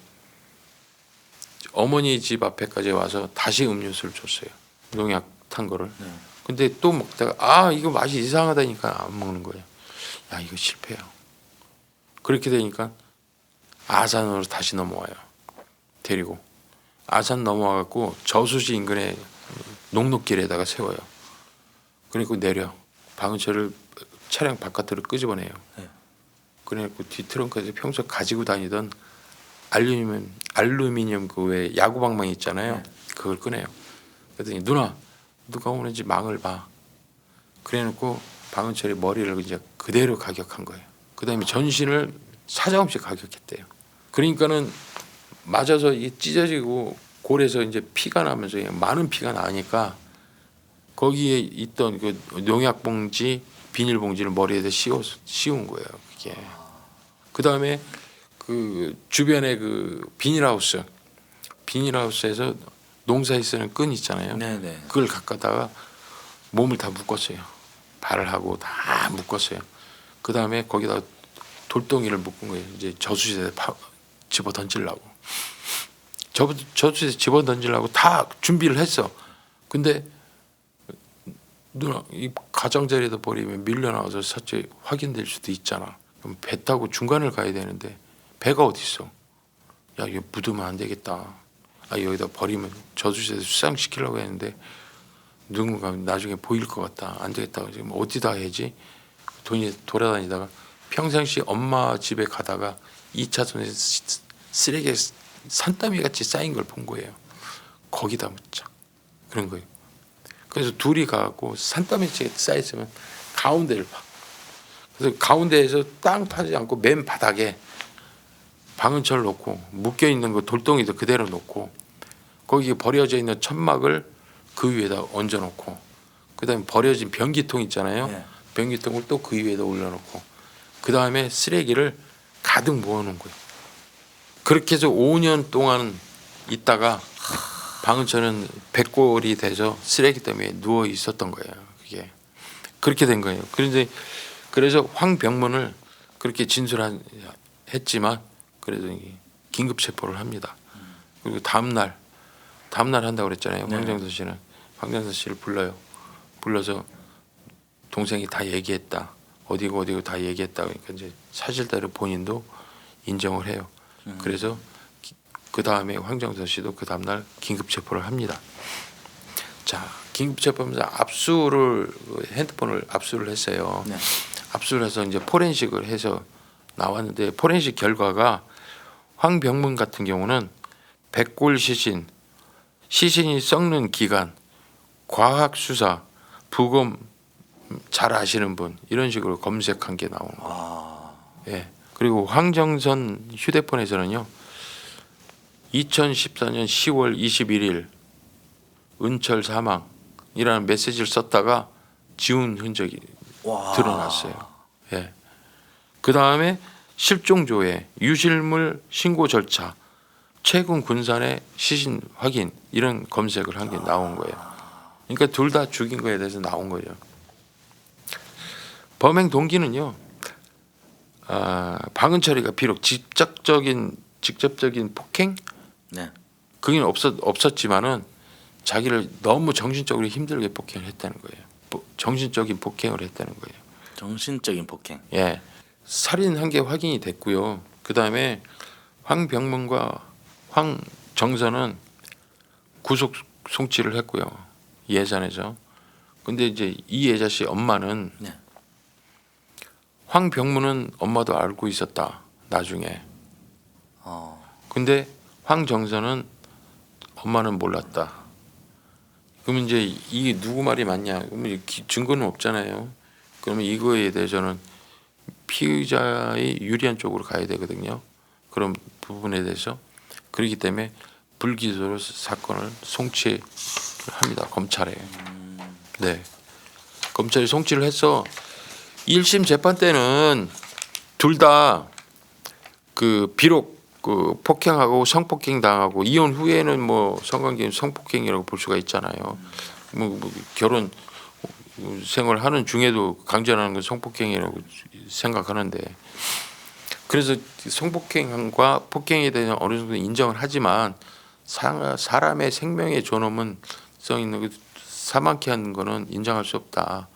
어머니 집 앞에까지 와서 다시 음료수를 줬어요. 농약 탄 거를. 근데 또 먹다가 아 이거 맛이 이상하다니까 안 먹는 거예요. 야 이거 실패야. 그렇게 되니까 아산으로 다시 넘어와요. 데리고 아산 넘어와갖고 저수지 인근에 녹록길에다가 세워요. 그리고 내려 방은철을 차량 바깥으로 끄집어내요. 네. 그래갖고 뒤 트렁크에서 평소 가지고 다니던 알루미늄 그 왜 야구 방망이 있잖아요. 네. 그걸 꺼내요. 그랬더니 누나 누가 오는지 망을 봐. 그래놓고 방은철이 머리를 이제 그대로 가격한 거예요. 그다음에 전신을 사정없이 가격했대요. 그러니까는 맞아서 이 찢어지고 골에서 이제 피가 나면서 많은 피가 나니까 거기에 있던 그 농약 봉지, 비닐 봉지를 머리에다 씌운 거예요. 그게. 그다음에 그 주변에 그 비닐하우스에서 농사에 쓰는 끈 있잖아요. 네네. 그걸 갖다가 몸을 다 묶었어요. 발하고 다 묶었어요. 그다음에 거기다 돌덩이를 묶은 거예요. 이제 저수지에 집어 던지려고. 저수지에 집어 던지려고 다 준비를 했어. 근데 누나 이 가장자리에다 버리면 밀려나와서 사체 확인될 수도 있잖아. 그럼 배 타고 중간을 가야 되는데 배가 어디 있어? 야 이거 묻으면 안 되겠다. 아 여기다 버리면 저수지에서 수상시키려고 했는데 누군가 나중에 보일 것 같다. 안 되겠다. 지금 어디다 해야지? 돈이 돌아다니다가 평상시 엄마 집에 가다가 2차선에 쓰레기에 산더미 같이 쌓인 걸 본 거예요. 거기다 묻자. 그런 거예요. 그래서 둘이 가고 산더미처럼 쌓였으면 가운데를 봐. 그래서 가운데에서 땅 파지 않고 맨 바닥에 방은철 놓고 묶여 있는 그 돌덩이도 그대로 놓고 거기에 버려져 있는 천막을 그 위에다 얹어 놓고 그다음에 버려진 변기통 있잖아요. 네. 변기통을 또 그 위에다 올려놓고 그다음에 쓰레기를 가득 모아놓은 거예요. 그렇게 해서 5년 동안 있다가 방은철은 백골이 돼서 쓰레기 때문에 누워 있었던 거예요. 그게 그렇게 된 거예요. 그런데 그래서 황병문을 그렇게 진술했지만 그래도 긴급 체포를 합니다. 그리고 다음날 한다고 그랬잖아요. 네. 황정서 씨를 불러서 동생이 다 얘기했다. 어디고 다 얘기했다. 그러니까 이제 사실대로 본인도 인정을 해요. 그래서 그 다음에 황정서 씨도 그 다음날 긴급 체포를 합니다. 자, 긴급 체포하면서 핸드폰을 압수를 했어요. 네. 압수를 해서 이제 포렌식을 해서 나왔는데 포렌식 결과가 황병문 같은 경우는 백골 시신이 썩는 기간, 과학 수사, 부검 잘 아시는 분 이런 식으로 검색한 게 나오는 거예요. 예. 그리고 황정선 휴대폰에서는요. 2014년 10월 21일 은철 사망이라는 메시지를 썼다가 지운 흔적이 드러났어요. 예. 그 다음에 실종조회, 유실물 신고 절차, 최근 군산의 시신 확인 이런 검색을 한 게 나온 거예요. 그러니까 둘 다 죽인 거에 대해서 나온 거예요. 범행 동기는요. 방은철이가 비록 직접적인 폭행 네. 그게 없었지만은 자기를 너무 정신적으로 힘들게 폭행을 했다는 거예요. 정신적인 폭행을 했다는 거예요. 정신적인 폭행. 예, 살인한 게 확인이 됐고요. 그 다음에 황병문과 황정선은 구속 송치를 했고요. 예산에서. 근데 이제 이예자 씨 엄마는 네. 황병문은 엄마도 알고 있었다. 나중에. 근데 황정선은 엄마는 몰랐다. 그러면 이제 이게 누구 말이 맞냐? 그러면 증거는 없잖아요. 그러면 이거에 대해서는 피의자의 유리한 쪽으로 가야 되거든요. 그런 부분에 대해서 그렇기 때문에 불기소로 사건을 송치합니다. 검찰에. 네, 검찰이 송치를 해서 1심 재판 때는 둘 다 그 비록 그 폭행하고 성폭행 당하고 이혼 후에는 뭐 성관계는 성폭행이라고 볼 수가 있잖아요. 뭐 결혼 생활하는 중에도 강제하는 건 성폭행이라고 생각하는데, 그래서 성폭행과 폭행에 대해서 어느 정도 인정을 하지만 사람의 생명의 존엄성 있는 그 사망케 하는 거는 인정할 수 없다.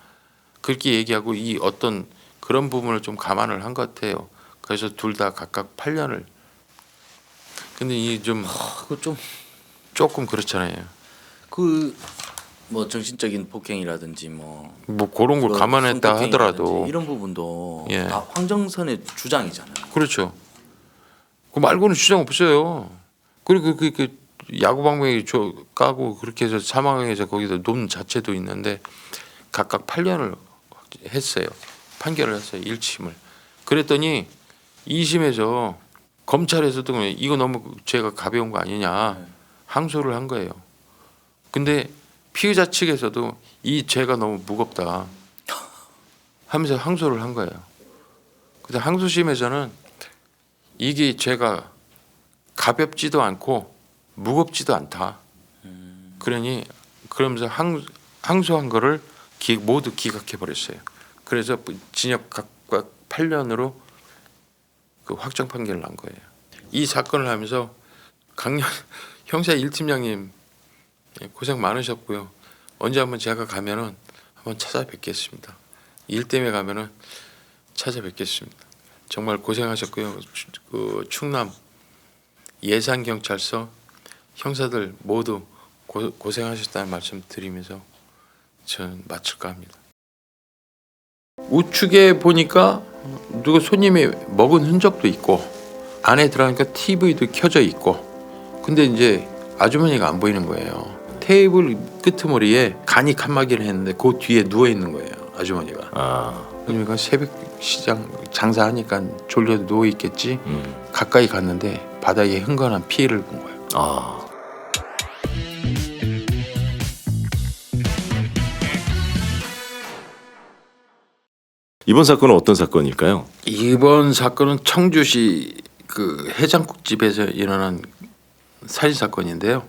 그렇게 얘기하고 이 어떤 그런 부분을 좀 감안을 한 것 같아요. 그래서 둘 다 각각 8년을. 근데 이 좀 그거 좀 조금 그렇잖아요. 그 뭐 정신적인 폭행이라든지 뭐 그런 걸 그 감안했다 성폭행이라든지 하더라도 이런 부분도 예. 다 황정선의 주장이잖아요. 그렇죠. 그 말고는 주장 없어요. 그리고 그 야구 방망이 까고 그렇게 해서 사망해서 거기다 논 자체도 있는데 각각 8년을 했어요. 판결을 했어요. 1심을. 그랬더니 2심에서 검찰에서도 이거 너무 죄가 가벼운 거 아니냐 항소를 한 거예요. 근데 피의자 측에서도 이 죄가 너무 무겁다 하면서 항소를 한 거예요. 그래서 항소심에서는 이게 죄가 가볍지도 않고 무겁지도 않다. 그러면서 항소한 거를 모두 기각해 버렸어요. 그래서 징역 각각 8년으로 그 확정 판결을 난 거예요. 이 사건을 하면서 강력 형사 1팀장님 고생 많으셨고요. 언제 한번 제가 가면은 한번 찾아뵙겠습니다. 일 때문에 가면은 찾아뵙겠습니다. 정말 고생하셨고요. 그 충남 예산경찰서 형사들 모두 고생하셨다는 말씀 드리면서 저는 마칠까 합니다. 우측에 보니까 누가 손님이 먹은 흔적도 있고 안에 들어가니까 TV도 켜져 있고, 근데 이제 아주머니가 안 보이는 거예요. 테이블 끄트머리에 간이 칸막이를 했는데 그 뒤에 누워 있는 거예요. 아주머니가. 그러니까 새벽 시장 장사하니까 졸려 누워 있겠지. 가까이 갔는데 바닥에 흥건한 피해를 본 거예요. 이번 사건은 어떤 사건일까요? 이번 사건은 청주시 그 해장국집에서 일어난 살인 사건인데요.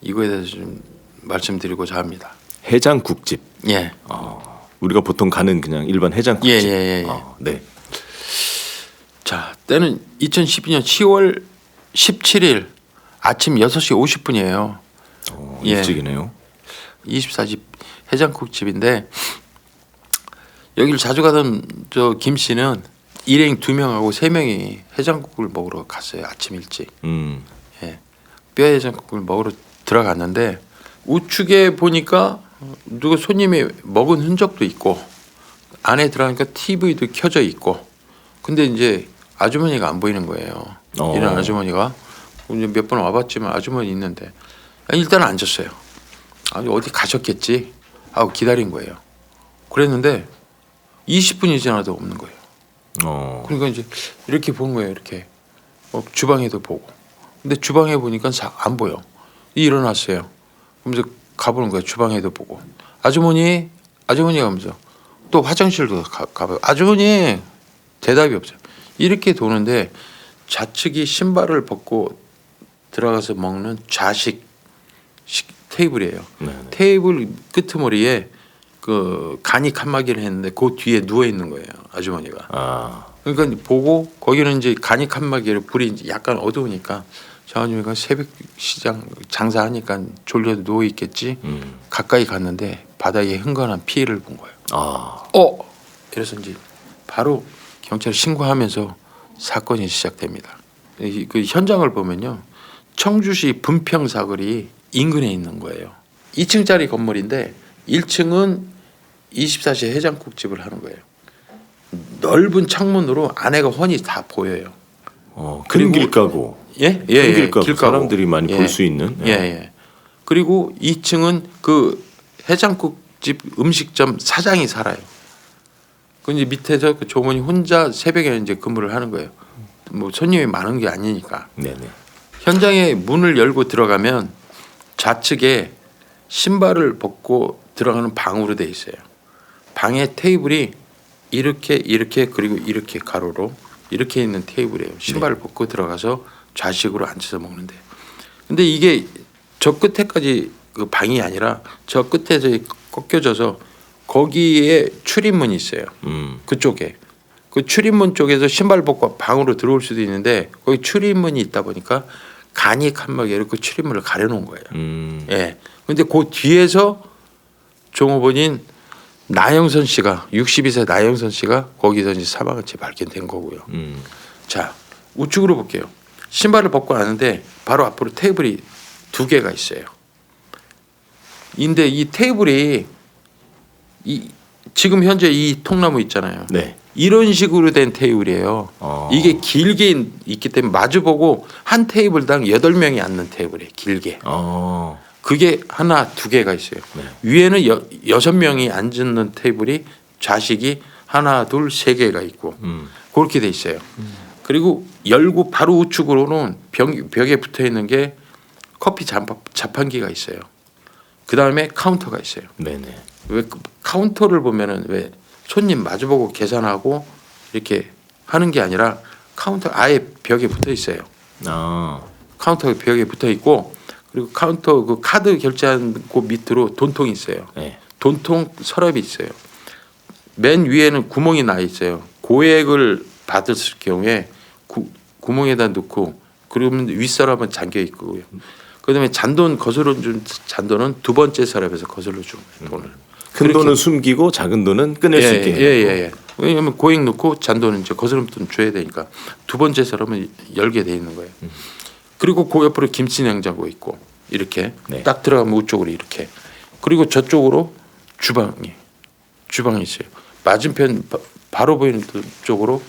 이거에 대해서 좀 말씀드리고자 합니다. 해장국집. 예. 우리가 보통 가는 그냥 일반 해장국집. 예. 네. 자, 때는 2012년 10월 17일 아침 6시 50분이에요. 일찍이네요. 24집 해장국집인데 여기를 자주 가던 저 김 씨는 일행 2명하고 3명이 해장국을 먹으러 갔어요. 아침 일찍. 예. 뼈 해장국을 먹으러 들어갔는데 우측에 보니까 누가 손님이 먹은 흔적도 있고 안에 들어가니까 TV도 켜져 있고, 근데 이제 아주머니가 안 보이는 거예요. 이런 아주머니가 몇 번 와봤지만 아주머니 있는데 일단 앉았어요. 아니 어디 가셨겠지 하고 기다린 거예요. 그랬는데 20분이 지나도 없는 거예요. 그러니까 이제 이렇게 본 거예요. 이렇게 주방에도 보고, 근데 주방에 보니까 안 보여. 일어났어요. 그러면서 가보는 거예요. 주방에도 보고 아주머니가 하면서 또 화장실도 가봐요. 아주머니 대답이 없어요. 이렇게 도는데 좌측이 신발을 벗고 들어가서 먹는 좌식 테이블이에요. 네네. 테이블 끄트머리에 그 간이 칸막이를 했는데 그 뒤에 누워 있는 거예요. 아주머니가. 그러니까 보고 거기는 이제 간이 칸막이를 불이 이제 약간 어두우니까 저 아주머니가 새벽 시장 장사하니까 졸려 누워 있겠지. 가까이 갔는데 바닥에 흥건한 피해를 본 거예요. 그래서 이제 바로 경찰에 신고하면서 사건이 시작됩니다. 그 현장을 보면요, 청주시 분평 사거리 인근에 있는 거예요. 2층짜리 건물인데 1층은 24시 해장국집을 하는 거예요. 넓은 창문으로 안에가 훤히 다 보여요. 큰 길가고. 예, 길가고 사람들이 많이 볼 수 있는. 예. 그리고 2층은 그 해장국집 음식점 사장이 살아요. 그 이제 밑에서 그 조문이 혼자 새벽에 이제 근무를 하는 거예요. 뭐 손님이 많은 게 아니니까. 네네. 현장에 문을 열고 들어가면 좌측에 신발을 벗고 들어가는 방으로 돼 있어요. 방에 테이블이 이렇게 그리고 이렇게 가로로 이렇게 있는 테이블이에요. 신발을 벗고 들어가서 좌식으로 앉아서 먹는데. 근데 이게 저 끝에까지 그 방이 아니라 저 끝에서 꺾여져서 거기에 출입문이 있어요. 그쪽에 그 출입문 쪽에서 신발 벗고 방으로 들어올 수도 있는데 거기 출입문이 있다 보니까 간이 칸막이 이렇게 출입문을 가려놓은 거예요. 예. 근데 그 뒤에서 종업원인 나영선 씨가 62세 나영선 씨가 거기서 이제 사망한 채 발견된 거고요. 자 우측으로 볼게요. 신발을 벗고 왔는데 바로 앞으로 테이블이 2개가 있어요. 근데 이 테이블이 지금 현재 이 통나무 있잖아요. 네. 이런 식으로 된 테이블이에요. 이게 길게 있기 때문에 마주보고 한 테이블당 8명이 앉는 테이블이에요. 길게. 그게 하나 2개가 있어요. 네. 위에는 6명이 앉는 테이블이 좌식이 하나 둘 3개가 있고 그렇게 돼 있어요. 그리고 열고 바로 우측으로는 벽에 붙어 있는 게 커피 자판기가 있어요. 그 다음에 카운터가 있어요. 네네. 왜 카운터를 보면은 왜 손님 마주보고 계산하고 이렇게 하는 게 아니라 카운터 아예 벽에 붙어 있어요. 카운터 벽에 붙어 있고 그리고 카운터 그 카드 결제한 그 밑으로 돈통이 있어요. 네. 돈통 서랍이 있어요. 맨 위에는 구멍이 나 있어요. 고액을 받았을 경우에 구멍에다 넣고 그러면 윗서랍은 잠겨 있고요. 그다음에 잔돈 거슬러 준 잔돈은 2번째 서랍에서 거슬러 준 돈을. 큰 돈은 숨기고 작은 돈은 꺼낼 수 있게. 예. 왜냐하면 고액 넣고 잔돈은 이제 거스름 돈 줘야 되니까 2번째 서랍은 열게 돼 있는 거예요. 그리고 그 옆으로 김치 냉장고 있고 이렇게 네. 딱 들어가면 우쪽으로 이렇게 그리고 저쪽으로 주방이 있어요. 맞은편 바로 보이는 쪽으로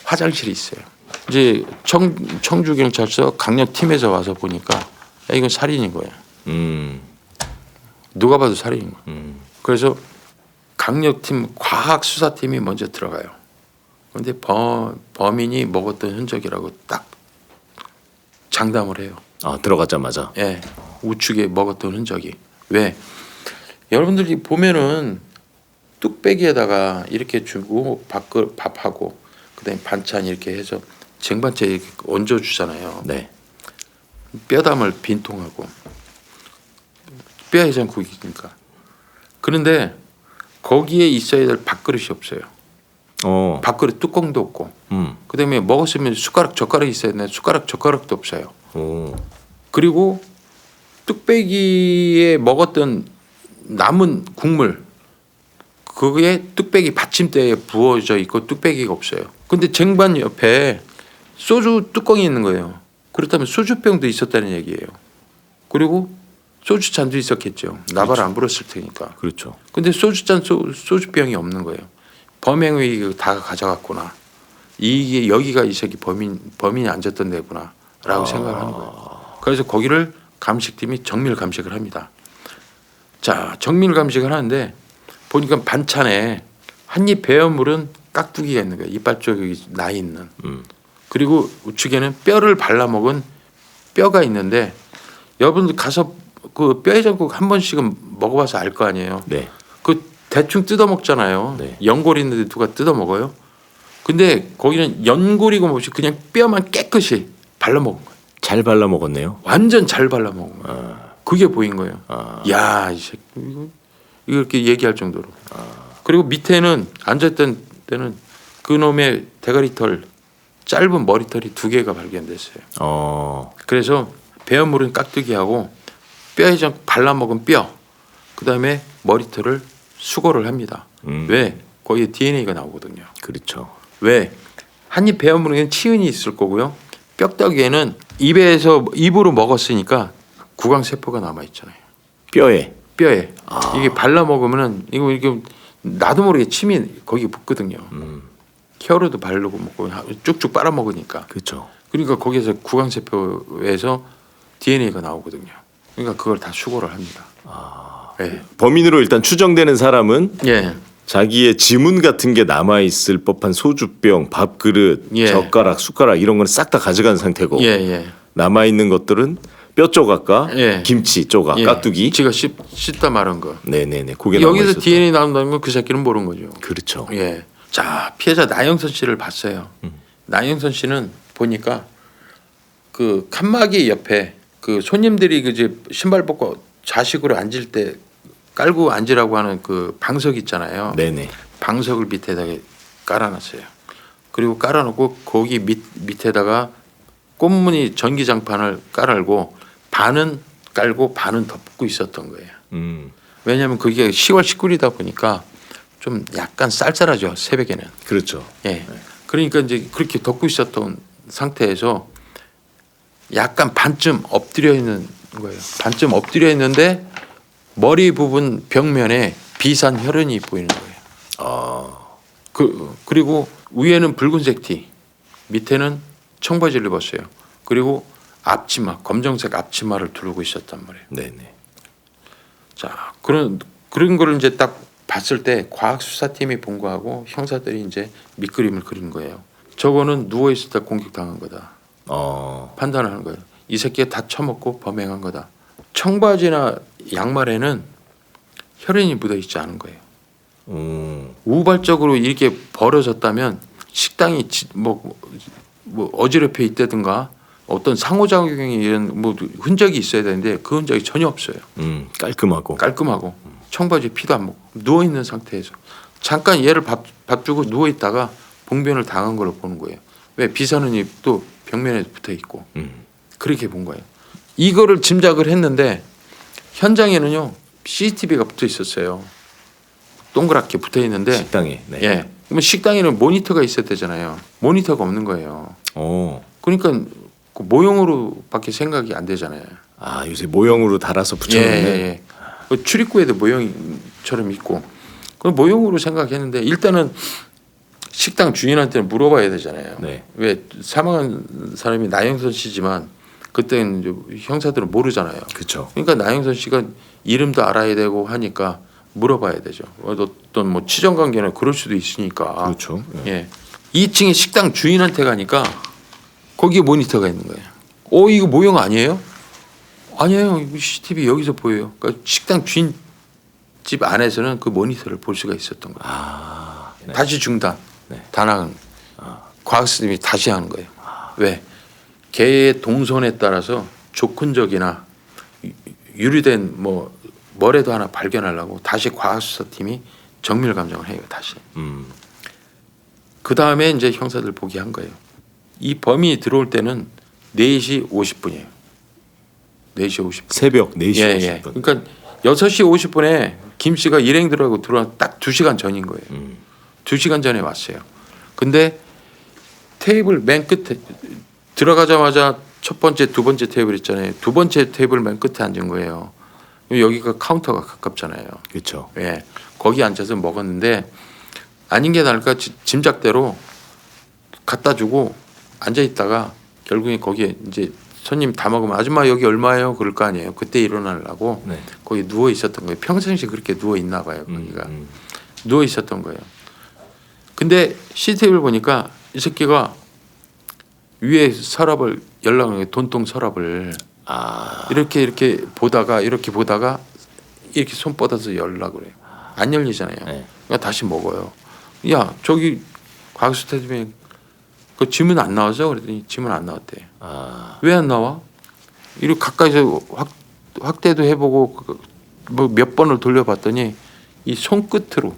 화장실이 있어요. 이제 청주 경찰서 강력팀에서 와서 보니까 야, 이건 살인인 거야. 누가 봐도 살인인 거야. 그래서 강력팀 과학수사팀이 먼저 들어가요. 그런데 범인이 먹었던 흔적이라고 딱 장담을 해요. 들어가자마자. 예, 우측에 먹었던 흔적이. 왜? 여러분들이 보면은 뚝배기에다가 이렇게 주고 밥하고 그다음에 반찬 이렇게 해서 쟁반째 이렇게 얹어 주잖아요. 네. 뼈담을 빈통하고 뼈해장국이니까. 그런데 거기에 있어야 될 밥그릇이 없어요. 밥그릇 뚜껑도 없고. 그다음에 먹었으면 숟가락 젓가락이 있어야 되는데 숟가락 젓가락도 없어요. 그리고 뚝배기에 먹었던 남은 국물 그게 뚝배기 받침대에 부어져 있고 뚝배기가 없어요. 근데 쟁반 옆에 소주 뚜껑이 있는 거예요. 그렇다면 소주병도 있었다는 얘기예요. 그리고 소주 잔도 있었겠죠. 나발 안 불었을 테니까. 그렇죠. 근데 소주잔 소주병이 없는 거예요. 범행의 다 가져갔구나. 이게 여기가 이 새끼 범인이 앉았던 데구나라고 생각하는 거예요. 그래서 거기를 감식팀이 정밀 감식을 합니다. 자, 정밀 감식을 하는데 보니까 반찬에 한입 베어물은 깍두기가 있는 거예요. 이빨 쪽에 나 있는. 그리고 우측에는 뼈를 발라먹은 뼈가 있는데 여러분들 가서 그 뼈해장국 한 번씩은 먹어봐서 알 거 아니에요. 네. 그 대충 뜯어 먹잖아요. 네. 연골 있는데 누가 뜯어 먹어요? 근데 거기는 연골이고 뭐지 그냥 뼈만 깨끗이 발라 먹은 거예요. 잘 발라 먹었네요. 완전 잘 발라 먹은 거예요. 그게 보인 거예요. 야, 이 새끼 이거 이렇게 얘기할 정도로. 그리고 밑에는 앉았던 때는 그놈의 대가리털 짧은 머리털이 2개가 발견됐어요. 그래서 배어물은 깍두기하고 뼈해장 발라먹은 뼈 그다음에 머리털을 수거를 합니다. 왜? 거기에 DNA가 나오거든요. 그렇죠. 왜? 한입 베어물에는 치은이 있을 거고요. 뼈다귀에는 입으로 먹었으니까 구강세포가 남아 있잖아요. 뼈에. 이게 발라 먹으면은 이거 나도 모르게 침이 거기 붙거든요. 혀로도 바르고 먹고 쭉쭉 빨아 먹으니까. 그렇죠. 그러니까 거기에서 구강세포에서 DNA가 나오거든요. 그러니까 그걸 다 수거를 합니다. 네. 범인으로 일단 추정되는 사람은 예. 자기의 지문 같은 게 남아 있을 법한 소주병, 밥그릇, 예. 젓가락, 숟가락 이런 건 싹 다 가져간 상태고 예. 남아 있는 것들은 뼈 조각과 예. 김치 조각, 예. 깍두기. 지가 씹다 말한 거. 네네네. 고게 여기서 남아있었다. DNA 나온다는 건 그 새끼는 모르는 거죠. 그렇죠. 예. 자, 피해자 나영선 씨를 봤어요. 나영선 씨는 보니까 그 칸막이 옆에 그 손님들이 그 이제 신발 벗고 좌식으로 앉을 때 깔고 앉으라고 하는 그 방석 있잖아요. 네네. 방석을 밑에다가 깔아놨어요. 그리고 깔아놓고 거기 밑에다가 꽃무늬 전기장판을 깔고 반은 깔고 반은 덮고 있었던 거예요. 왜냐하면 그게 10월 19일이다 보니까 좀 약간 쌀쌀하죠, 새벽에는. 그렇죠. 예. 그러니까 이제 그렇게 덮고 있었던 상태에서 약간 반쯤 엎드려 있는 거예요. 반쯤 엎드려 있는데 머리 부분 벽면에 비산 혈흔이 보이는 거예요. 그리고 위에는 붉은색 티, 밑에는 청바지를 입었어요. 그리고 앞치마, 검정색 앞치마를 두르고 있었단 말이에요. 네네. 자, 그런 거를 이제 딱 봤을 때 과학수사팀이 본 거하고 형사들이 이제 밑그림을 그린 거예요. 저거는 누워 있을 때 공격당한 거다. 판단하는 거예요. 이 새끼가 다 처먹고 범행한 거다. 청바지나 양말에는 혈흔이 묻어 있지 않은 거예요. 우발적으로 이렇게 벌어졌다면 식당이 뭐 어지럽혀 있다든가 어떤 상호작용이 이런 뭐 흔적이 있어야 되는데 그 흔적이 전혀 없어요. 깔끔하고. 청바지에 피도 안 묻고 누워 있는 상태에서 잠깐 얘를 밥 주고 누워 있다가 봉변을 당한 걸로 보는 거예요. 왜 비산은이 또 벽면에 붙어 있고 그렇게 본 거예요. 이거를 짐작을 했는데 현장에는요 CCTV가 붙어 있었어요. 동그랗게 붙어 있는데 식당에. 네. 예. 그러면 식당에는 모니터가 있어야 되잖아요. 모니터가 없는 거예요. 그러니까 그 모형으로밖에 생각이 안 되잖아요. 아, 요새 모형으로 달아서 붙여놓는. 예. 그 출입구에도 모형처럼 있고 그 모형으로 생각했는데 일단은 식당 주인한테는 물어봐야 되잖아요. 네. 왜 사망한 사람이 나영선 씨지만 그때는 형사들은 모르잖아요. 그렇죠. 그러니까 나영선 씨가 이름도 알아야 되고 하니까 물어봐야 되죠. 어떤 뭐 치정 관계는 그럴 수도 있으니까. 그렇죠. 예. 2층에 식당 주인한테 가니까 거기에 모니터가 있는 거예요. 이거 모형 아니에요? 아니에요. CCTV 여기서 보여요. 그러니까 식당 주인 집 안에서는 그 모니터를 볼 수가 있었던 거예요. 네. 다시 중단. 단항. 과학수사팀이 다시 하는 거예요. 왜? 개의 동선에 따라서 조건적이나 유리된 뭐 뭐라도 하나 발견하려고 다시 과학수사팀이 정밀 감정을 해요. 다시. 그 다음에 이제 형사들 보기한 거예요. 이 범인이 들어올 때는 4시 50분이에요. 4시 50분. 새벽 4시 예, 50분. 예. 그러니까 6시 50분에 김 씨가 일행 들어가고 들어와 딱 2시간 전인 거예요. 2시간 전에 왔어요. 근데 테이블 맨 끝에 들어가자마자 첫 번째, 두 번째 테이블 있잖아요. 두 번째 테이블 맨 끝에 앉은 거예요. 여기가 카운터가 가깝잖아요. 그렇죠. 예. 거기 앉아서 먹었는데 아닌 게 나을까 짐작대로 갖다 주고 앉아 있다가 결국에 거기에 이제 손님 다 먹으면 아줌마 여기 얼마예요? 그럴 거 아니에요. 그때 일어나려고 네. 거기 누워 있었던 거예요. 평상시 그렇게 누워 있나 봐요. 거기가 누워 있었던 거예요. 근데 CCTV를 보니까 이 새끼가 위에 서랍을 연락을 돈통 서랍을 이렇게 보다가 이렇게 손 뻗어서 열라고 그래요. 안 열리잖아요. 네. 그러니까 다시 먹어요. 야 저기 과학수사팀에 그 지문 안 나와서 그랬더니 지문 안 나왔대. 왜 안 나와? 이렇게 가까이서 확대도 해보고 뭐 몇 번을 돌려봤더니 이 손끝으로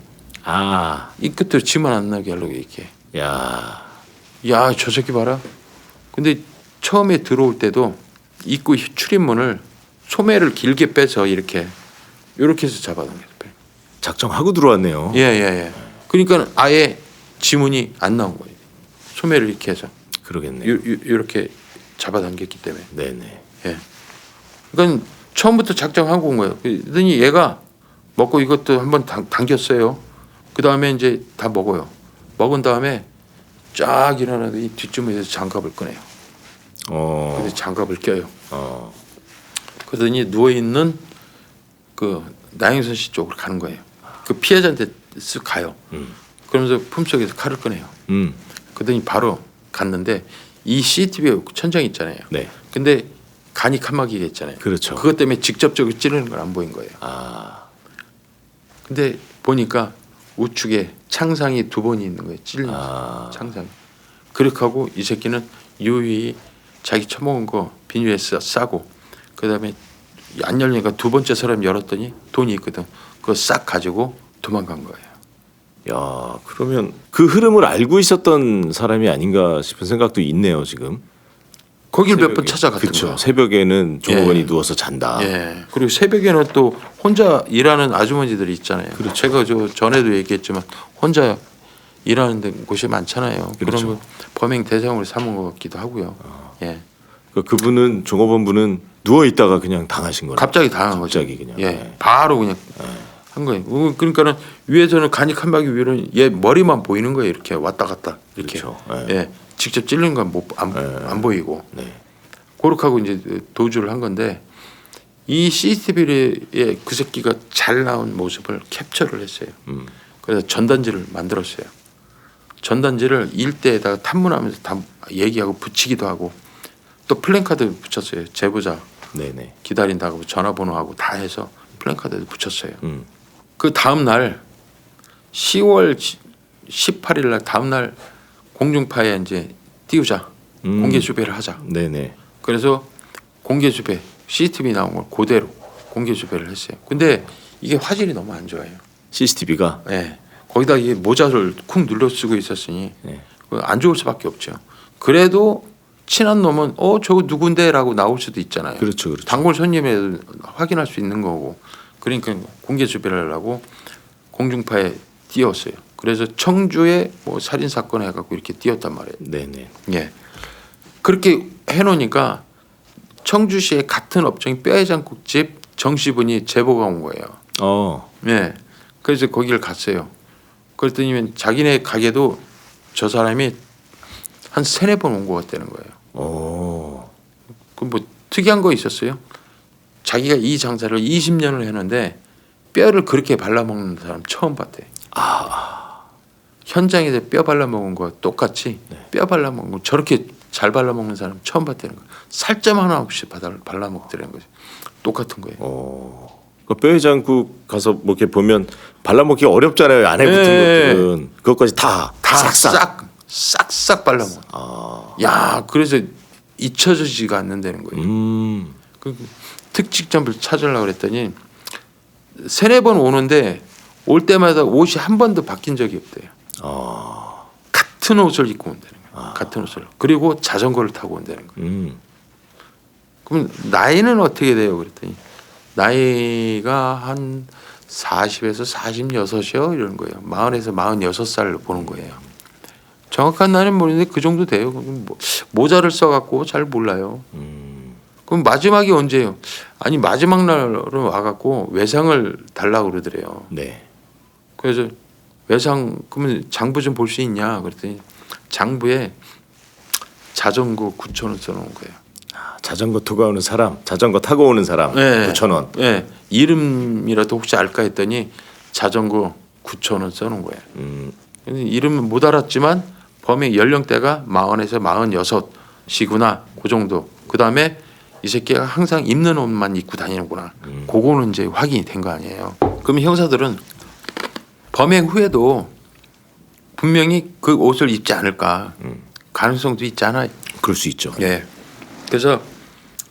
이 끝으로 지문 안 나게 하려고 이렇게. 야 저 새끼 봐라. 근데 처음에 들어올 때도 입구 출입문을 소매를 길게 빼서 이렇게 해서 잡아당겼어요. 작정하고 들어왔네요. 예. 그러니까 아예 지문이 안 나온 거예요. 소매를 이렇게 해서 그러겠네요. 이렇게 잡아당겼기 때문에. 네네. 예. 그러니까 처음부터 작정하고 온 거예요. 그러더니 얘가 먹고 이것도 한번 당겼어요. 그 다음에 이제 다 먹어요. 먹은 다음에 쫙 일어나더니 뒷주머니에서 장갑을 꺼내요. 그래서 장갑을 껴요. 그러더니 누워 있는 그 나영선 씨 쪽으로 가는 거예요. 그 피해자한테 쓱 가요. 그러면서 품속에서 칼을 꺼내요. 그러더니 바로 갔는데 이 CCTV 천장 있잖아요. 네. 근데 간이 칸막이가 있잖아요. 그렇죠. 그것 때문에 직접적으로 찌르는 건 안 보인 거예요. 근데 보니까 우측에 창상이 2번이 있는 거예요. 찔린 창상. 그렇게 하고 이 새끼는 유유히 자기 처먹은 거 비닐에 싸고 그다음에 안 열리니까 2번째 사람 열었더니 돈이 있거든. 그거 싹 가지고 도망간 거예요. 야, 그러면 그 흐름을 알고 있었던 사람이 아닌가 싶은 생각도 있네요, 지금. 거길 몇 번 찾아갔던 그쵸. 거야. 새벽에는 종업원이 예. 누워서 잔다. 예. 그리고 새벽에는 또 혼자 일하는 아주머니들이 있잖아요. 그렇죠. 제가 저 전에도 얘기했지만 혼자 일하는 데 곳이 많잖아요. 그렇죠. 그런 거 범행 대상으로 삼은 것 같기도 하고요. 예. 그분은 종업원분은 누워 있다가 그냥 당하신 거예요. 갑자기 당한 거죠. 갑자기 그냥. 예. 네. 바로 그냥 한 거예요. 그러니까는 위에서는 간이 한 바퀴 위로는 얘 머리만 보이는 거예요. 이렇게 왔다 갔다 이렇게. 그렇죠. 예. 직접 찔린 건 안 보이고. 네. 그렇게 하고 이제 도주를 한 건데 이 CCTV에 그 새끼가 잘 나온 모습을 캡처를 했어요. 그래서 전단지를 만들었어요. 전단지를 일대에다가 탐문하면서 다 얘기하고 붙이기도 하고 또 플랜카드 붙였어요. 제보자 네네. 기다린다고 전화번호하고 다 해서 플랜카드도 붙였어요. 음. 그 다음 날 10월 18일 날 다음 날 공중파에 이제 띄우자 공개 수배를 하자. 네네. 그래서 공개 수배 CCTV 나온 걸 그대로 공개 수배를 했어요. 근데 이게 화질이 너무 안 좋아요. CCTV가 예. 거기다 이 모자를 쿵 눌러 쓰고 있었으니 네. 안 좋을 수밖에 없죠. 그래도 친한 놈은 저거 누군데라고 나올 수도 있잖아요. 그렇죠, 그렇죠. 단골 손님에 확인할 수 있는 거고. 그러니까 공개 수배를 하려고 공중파에 띄웠어요. 그래서 청주에 뭐 살인 사건 해갖고 이렇게 띄웠단 말이에요. 네네. 예. 그렇게 해놓으니까 청주시의 같은 업종인 뼈해장국집 정씨분이 제보가 온 거예요. 예. 그래서 거기를 갔어요. 그랬더니 자기네 가게도 저 사람이 한 3-4번 온 것 같다는 거예요. 그럼 뭐 특이한 거 있었어요? 자기가 이 장사를 20년을 했는데 뼈를 그렇게 발라먹는 사람 처음 봤대. 현장에서 뼈 발라먹은 거 똑같이 뼈 발라먹은 거 저렇게 잘 발라먹는 사람 처음 봤다는 거예요. 살점 하나 없이 발라먹더라는 거죠. 똑같은 거예요. 그 뼈해장국 가서 뭐 이렇게 보면 발라먹기 어렵잖아요. 안에 붙은 것들은 그것까지 다 싹싹. 싹싹 발라먹어. 야, 그래서 잊혀지지가 않는다는 거예요. 그 특징점을 찾으려고 그랬더니 3-4번 오는데 올 때마다 옷이 한 번도 바뀐 적이 없대요. 같은 옷을 입고 온다는 거예요. 같은 옷을. 그리고 자전거를 타고 온다는 거예요. 그럼 나이는 어떻게 돼요? 그랬더니 나이가 한 40에서 46이요 이런 거예요. 40에서 46살 보는 거예요. 정확한 나이는 모르는데 그 정도 돼요. 모자를 써갖고 잘 몰라요. 그럼 마지막이 언제예요? 아니 마지막 날은 와갖고 외상을 달라고 그러더래요. 네. 그래서 외상 그러면 장부 좀 볼 수 있냐 그랬더니 장부에 자전거 9,000원 써놓은 거예요. 자전거 타고 오는 사람, 자전거 타고 오는 사람 네. 9,000원. 네. 이름이라도 혹시 알까 했더니 자전거 9,000원 써놓은 거예요. 근데 이름은 못 알았지만 범행 연령대가 40에서 46이구나 그 정도. 그 다음에 이 새끼가 항상 입는 옷만 입고 다니는구나. 그거는 이제 확인이 된 거 아니에요. 그럼 형사들은 범행 후에도 분명히 그 옷을 입지 않을까 가능성도 있잖아요. 그럴 수 있죠. 예. 그래서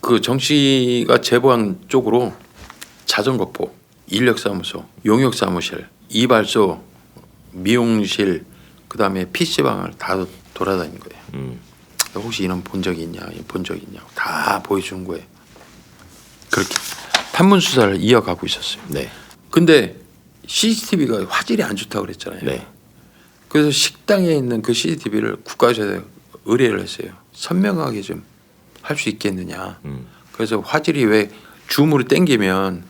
그 정 씨가 제보한 쪽으로 자전거포, 인력사무소, 용역사무실, 이발소, 미용실, 그다음에 PC방을 다 돌아다닌 거예요. 혹시 이런 본 적이 있냐, 본 적이 있냐고 다 보여주는 거예요. 그렇게 판문 수사를 이어가고 있었어요. 네. 근데 CCTV가 화질이 안 좋다고 그랬잖아요. 네. 그래서 식당에 있는 그 CCTV를 국가에서 의뢰를 했어요. 선명하게 좀 할 수 있겠느냐. 그래서 화질이 왜 줌으로 당기면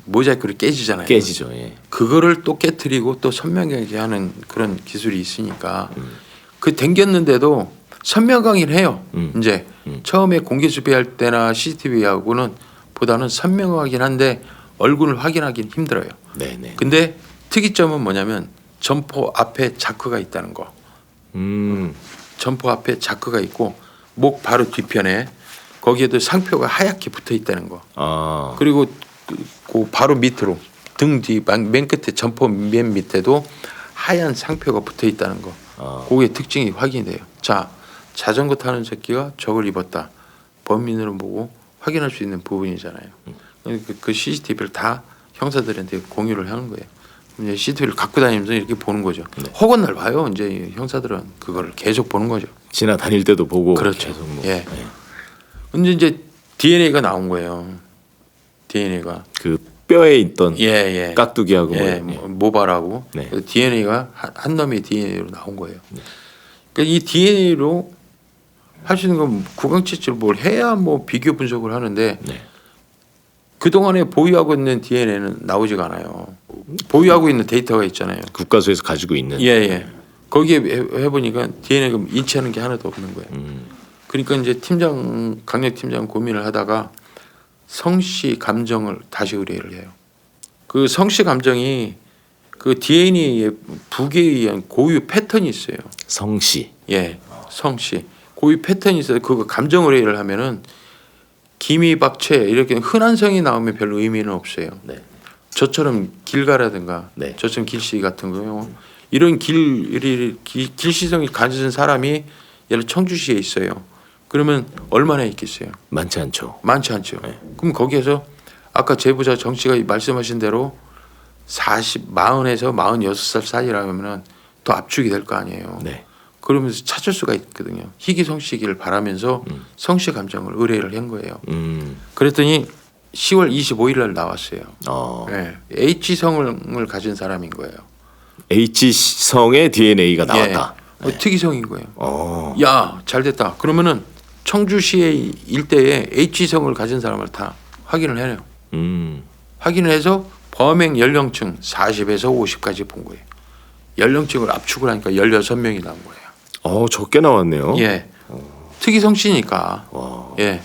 모자이크로 깨지잖아요. 깨지죠. 예. 그거를 또 깨트리고 또 선명하게 하는 그런 기술이 있으니까 그 당겼는데도 선명하긴 해요. 이제 처음에 공개 수배할 때나 CCTV하고는 보다는 선명하긴 한데 얼굴을 확인하기는 힘들어요. 네네. 근데 특이점은 뭐냐면 점포 앞에 자크가 있다는 거. 점포 앞에 자크가 있고 목 바로 뒤편에 거기에도 상표가 하얗게 붙어 있다는 거. 그리고 그 바로 밑으로 등 뒤 맨 끝에 점퍼 맨 밑에도 하얀 상표가 붙어 있다는 거. 그게 특징이 확인이 돼요. 자, 자전거 타는 새끼가 저걸 입었다. 범인으로 보고 확인할 수 있는 부분이잖아요. 그 CCTV를 다 형사들한테 공유를 하는 거예요. 이제 CCTV를 갖고 다니면서 이렇게 보는 거죠. 허건 날 봐요. 이제 형사들은 그걸 계속 보는 거죠. 지나다닐 때도 보고. 그렇죠. 계속 뭐. 예. 근데 이제 DNA가 나온 거예요. DNA가 그 뼈에 있던 예. 깍두기하고 예, 뭐. 모발하고 네. DNA가 한 놈의 DNA로 나온 거예요. 그러니까 이 DNA로 할 수 있는 건 구강체질 뭘 해야 뭐 비교 분석을 하는데 네. 그 동안에 보유하고 있는 DNA는 나오지가 않아요. 보유하고 있는 데이터가 있잖아요. 국가수에서 가지고 있는. 예. 거기에 해보니까 DNA가 일치하는 게 하나도 없는 거예요. 그러니까 이제 강력 팀장 고민을 하다가 성씨 감정을 다시 의뢰를 해요. 그 성씨 감정이 그 DNA의 북에 의한 고유 패턴이 있어요. 성씨. 예, 성씨 고유 패턴이 있어요. 그거 감정 의뢰를 하면은 김이박채 이렇게 흔한 성이 나오면 별로 의미는 없어요. 네. 저처럼 길가라든가 네. 저처럼 길씨 같은 거요. 이런 길시성이 가진 사람이 예를 청주시에 있어요. 그러면 얼마나 있겠어요? 많지 않죠. 많지 않죠. 네. 그럼 거기에서 아까 제보자 정 씨가 말씀하신 대로 40에서 46살 사이라면은 더 압축이 될 거 아니에요. 네. 그러면서 찾을 수가 있거든요. 희귀성씨기를 바라면서 성씨 감정을 의뢰를 한 거예요. 그랬더니 10월 25일 날 나왔어요. 네. H성을 가진 사람인 거예요. H성의 DNA가 나왔다. 예. 특이성인 거예요. 야, 잘 됐다. 그러면은 청주시의 일대에 H성을 가진 사람을 다 확인을 해요. 확인을 해서 범행 연령층 40에서 50까지 본 거예요. 연령층을 압축을 하니까 16명이 나온 거예요. 적게 나왔네요. 예. 특이성씨니까. 예.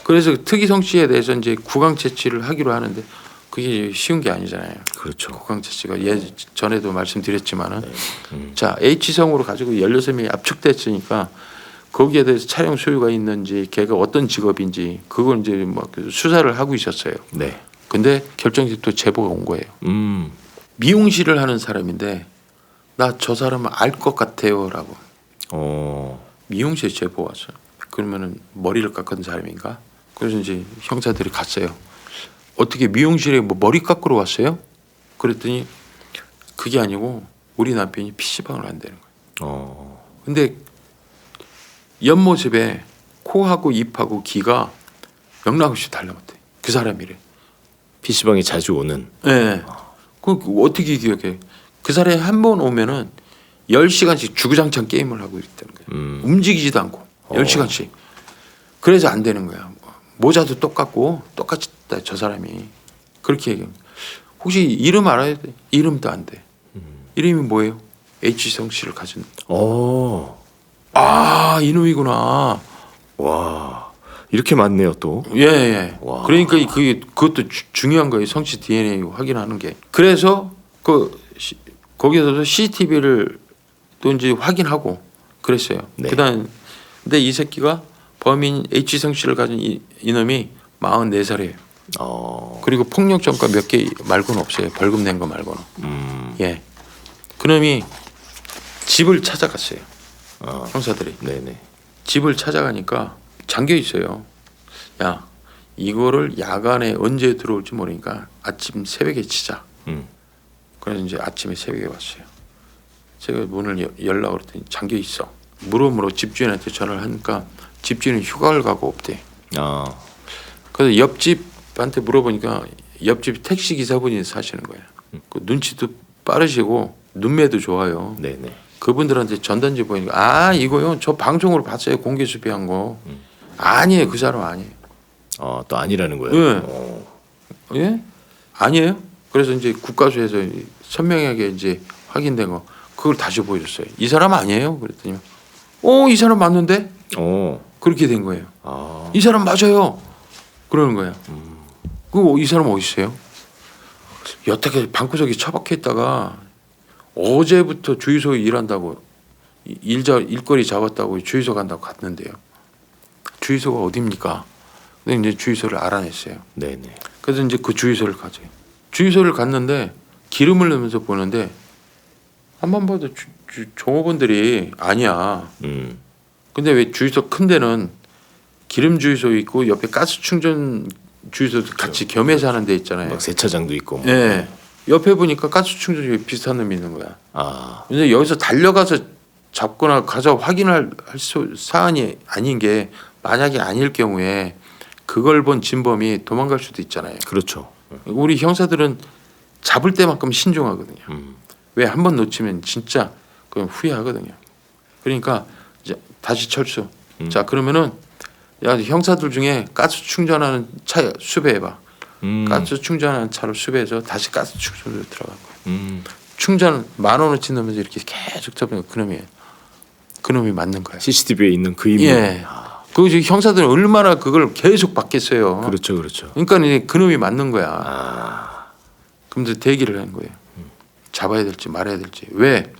그래서 특이성씨에 대해서 이제 구강 채취를 하기로 하는데 그게 쉬운 게 아니잖아요. 그렇죠. 구강 채취가 전에도 말씀드렸지만은 자, H성으로 가지고 16명이 압축됐으니까 거기에 대해서 차량 소유가 있는지 걔가 어떤 직업인지 그걸 이제 막 수사를 하고 있었어요. 네. 근데 결정적으로 또 제보가 온 거예요. 미용실을 하는 사람인데 나 저 사람은 알 것 같아요라고. 미용실 제보 왔어요. 그러면은 머리를 깎은 사람인가? 그래서 이제 형사들이 갔어요. 어떻게 미용실에 뭐 머리 깎으러 왔어요? 그랬더니 그게 아니고 우리 남편이 PC방을 한다는 거예요. 근데 옆모습에 코하고 입하고 귀가 영락없이 달라붙대. 그 사람이래. PC방에 자주 오는. 네. 그 어떻게 기억해? 그 사람이 한 번 오면은 10시간씩 주구장창 게임을 하고 있다는 거예요. 움직이지도 않고 10시간씩. 그래서 안 되는 거야. 모자도 똑같고 똑같다 저 사람이. 그렇게 얘기해. 혹시 이름 알아야 돼? 이름도 안 돼. 이름이 뭐예요? H성 씨를 가진. 아, 이놈이구나. 와. 이렇게 많네요, 또. 예. 와. 그러니까 그것도 중요한 거예요. 성씨 DNA 확인하는 게. 그래서 거기서도 CCTV를 또 이제 확인하고 그랬어요. 네. 그다음 근데 이 새끼가 범인 H성 씨를 가진 이놈이 44살이에요. 그리고 폭력 전과 몇 개 말고는 없어요. 벌금 낸 거 말고는. 예. 그놈이 집을 찾아갔어요. 형사들이. 네네. 집을 찾아가니까 잠겨 있어요. 야, 이거를 야간에 언제 들어올지 모르니까 아침 새벽에 치자. 그래서 이제 아침에 새벽에 왔어요. 제가 문을 열라고 그랬더니 잠겨 있어. 물어물어 집주인한테 전화를 하니까 집주인은 휴가를 가고 없대. 그래서 옆집한테 물어보니까 옆집 택시 기사분이 사시는 거예요. 그 눈치도 빠르시고 눈매도 좋아요. 네네. 그분들한테 전단지 보니까 이거요 저 방송으로 봤어요. 공개 수배한 거. 아니에요. 그 사람 아니에요. 또 아니라는 거예요. 예? 아니에요. 그래서 이제 국가수에서 선명하게 이제 확인된 거 그걸 다시 보여줬어요. 이 사람 아니에요. 그랬더니 이 사람 맞는데? 그렇게 된 거예요. 이 사람 맞아요. 그러는 거예요. 이 사람 어디 있어요? 여태까지 방구석에 처박혀 있다가 어제부터 주유소에 일한다고 일거리 잡았다고 주유소 간다고 갔는데요. 주유소가 어디입니까? 근데 이제 주유소를 알아냈어요. 네네. 그래서 이제 그 주유소를 가죠. 주유소를 갔는데 기름을 넣으면서 보는데 한번 봐도 종업원들이 아니야. 근데 왜 주유소 큰 데는 기름 주유소 있고 옆에 가스 충전 주유소도 같이 겸해서 하는 데 있잖아요. 막 세차장도 있고. 뭐. 네. 옆에 보니까 가스 충전기 비슷한 놈이 있는 거야. 아, 근데 여기서 달려가서 잡거나 가서 확인할 사안이 아닌 게 만약에 아닐 경우에 그걸 본 진범이 도망갈 수도 있잖아요. 그렇죠. 우리 형사들은 잡을 때만큼 신중하거든요. 왜 한 번 놓치면 진짜 그냥 후회하거든요. 그러니까 이제 다시 철수. 자 그러면은 야 형사들 중에 가스 충전하는 차 수배해봐. 가스 충전하는 차로 수배해서 다시 가스 충전으로 들어간 거예요. 충전 10,000원어치 넣으면서 이렇게 계속 잡으니까 그놈이 맞는 거예요. CCTV에 있는 그 인물. 예. 그 형사들은 얼마나 그걸 계속 받겠어요. 그렇죠, 그렇죠. 그러니까 이제 그놈이 맞는 거야. 그럼 이제 대기를 하는 거예요. 잡아야 될지 말아야 될지. 왜?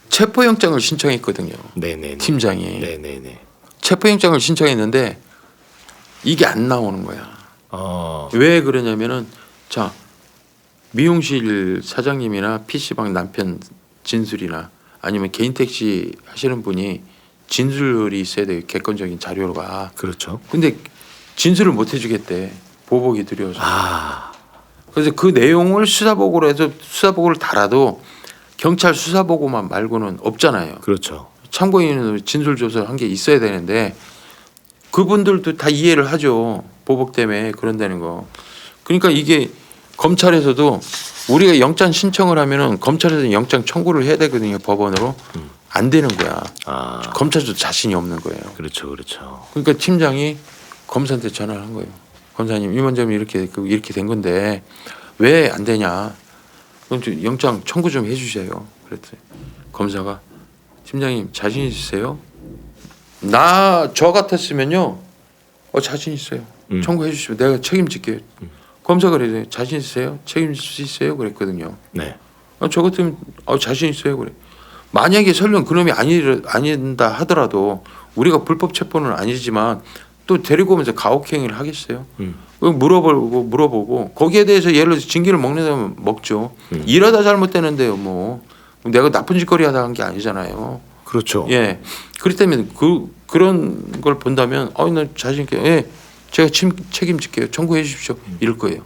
체포영장을 신청했거든요. 네네. 팀장이. 네네네. 체포영장을 신청했는데 이게 안 나오는 거야. 왜 그러냐면은 자 미용실 사장님이나 PC방 남편 진술이나 아니면 개인 택시 하시는 분이 진술이 있어야 돼요. 객관적인 자료가. 그렇죠. 근데 진술을 못 해주겠대. 보복이 두려워서. 아, 그래서 그 내용을 수사보고로 해서 수사보고를 달아도 경찰 수사보고만 말고는 없잖아요. 그렇죠. 참고인은 진술조서 한 게 있어야 되는데 그분들도 다 이해를 하죠. 보복 때문에 그런다는 거. 그러니까 이게 검찰에서도 우리가 영장 신청을 하면은 검찰에서 영장 청구를 해야 되거든요. 법원으로. 안 되는 거야. 검찰도 자신이 없는 거예요. 그렇죠, 그렇죠. 그러니까 팀장이 검사한테 전화를 한 거예요. 검사님 임원장이 이렇게 된 건데 왜 안 되냐? 그럼 좀 영장 청구 좀 해주세요. 그랬더니 검사가 팀장님 자신 있으세요? 저 같았으면요. 자신 있어요. 청구해 주시면 내가 책임질게요. 검사가 그래요. 자신 있으세요? 책임질 수 있어요? 그랬거든요. 네. 저 같으면 자신 있어요. 그래. 만약에 설령 그놈이 아니다 하더라도 우리가 불법 체포는 아니지만 또 데리고 오면서 가혹행위를 하겠어요. 물어보고 거기에 대해서 예를 들어서 징계를 먹는다면 먹죠. 일하다 잘못되는데요. 뭐 내가 나쁜 짓거리 하다 한 게 아니잖아요. 그렇죠. 예. 그렇기 때문에 그런 걸 본다면 나 자신 있게 예. 제가 책임질게요. 청구해 주십시오. 이럴 거예요.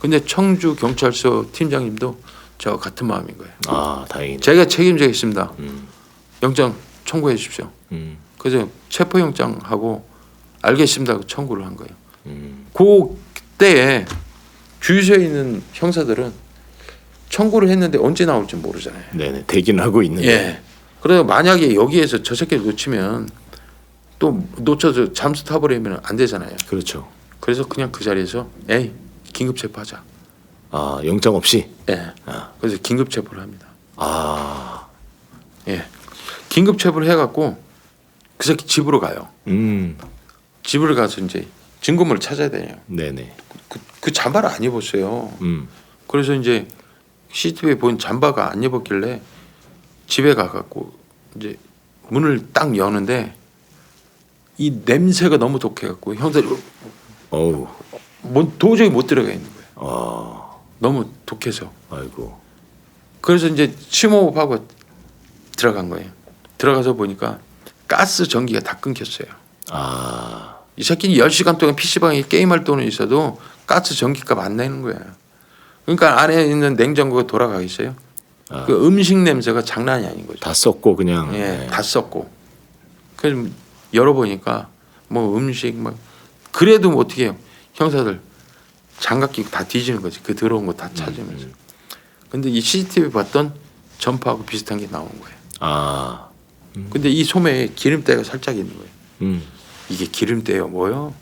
근데 청주 경찰서 팀장님도 저와 같은 마음인 거예요. 아, 다행이네. 제가 책임지겠습니다. 영장 청구해 주십시오. 그래서 체포영장하고 알겠습니다. 하고 청구를 한 거예요. 그때에 주유소에 있는 형사들은 청구를 했는데 언제 나올지 모르잖아요. 네네. 대기는 하고 있는데. 예. 그래서 만약에 여기에서 저 새끼를 놓치면 또 놓쳐서 잠수 타버리면 안 되잖아요. 그렇죠. 그래서 그냥 그 자리에서 에이 긴급 체포하자. 아, 영장 없이. 예. 그래서 긴급 체포를 합니다. 아, 예. 긴급 체포를 해갖고 그 새끼 집으로 가요. 집으로 가서 이제 증거물을 찾아야 돼요. 네네. 그 잠바를 안 입었어요. 그래서 이제 CCTV에 본 잠바가 안 입었길래 집에 가갖고 이제 문을 딱 여는데 이 냄새가 너무 독해갖고 형들이 어우. 도저히 못 들어가 있는 거예요. 너무 독해서. 아이고. 그래서 이제 침호흡하고 들어간 거예요. 들어가서 보니까 가스 전기가 다 끊겼어요. 이 새끼는 10시간 동안 PC방에 게임할 돈은 있어도 가스 전기값 안 내는 거야. 그러니까 안에 있는 냉장고가 돌아가 있어요. 그 음식 냄새가 장난이 아닌 거죠. 다 썼고 그냥. 예, 네. 다 썼고. 그래서 열어보니까 뭐 음식 막 그래도 뭐 어떻게 해요. 형사들 장갑 끼고 다 뒤지는 거지. 그 더러운 거 다 찾으면서. 근데 이 CCTV 봤던 점퍼하고 비슷한 게 나온 거예요. 근데 이 소매에 기름때가 살짝 있는 거예요. 이게 기름때요 뭐요?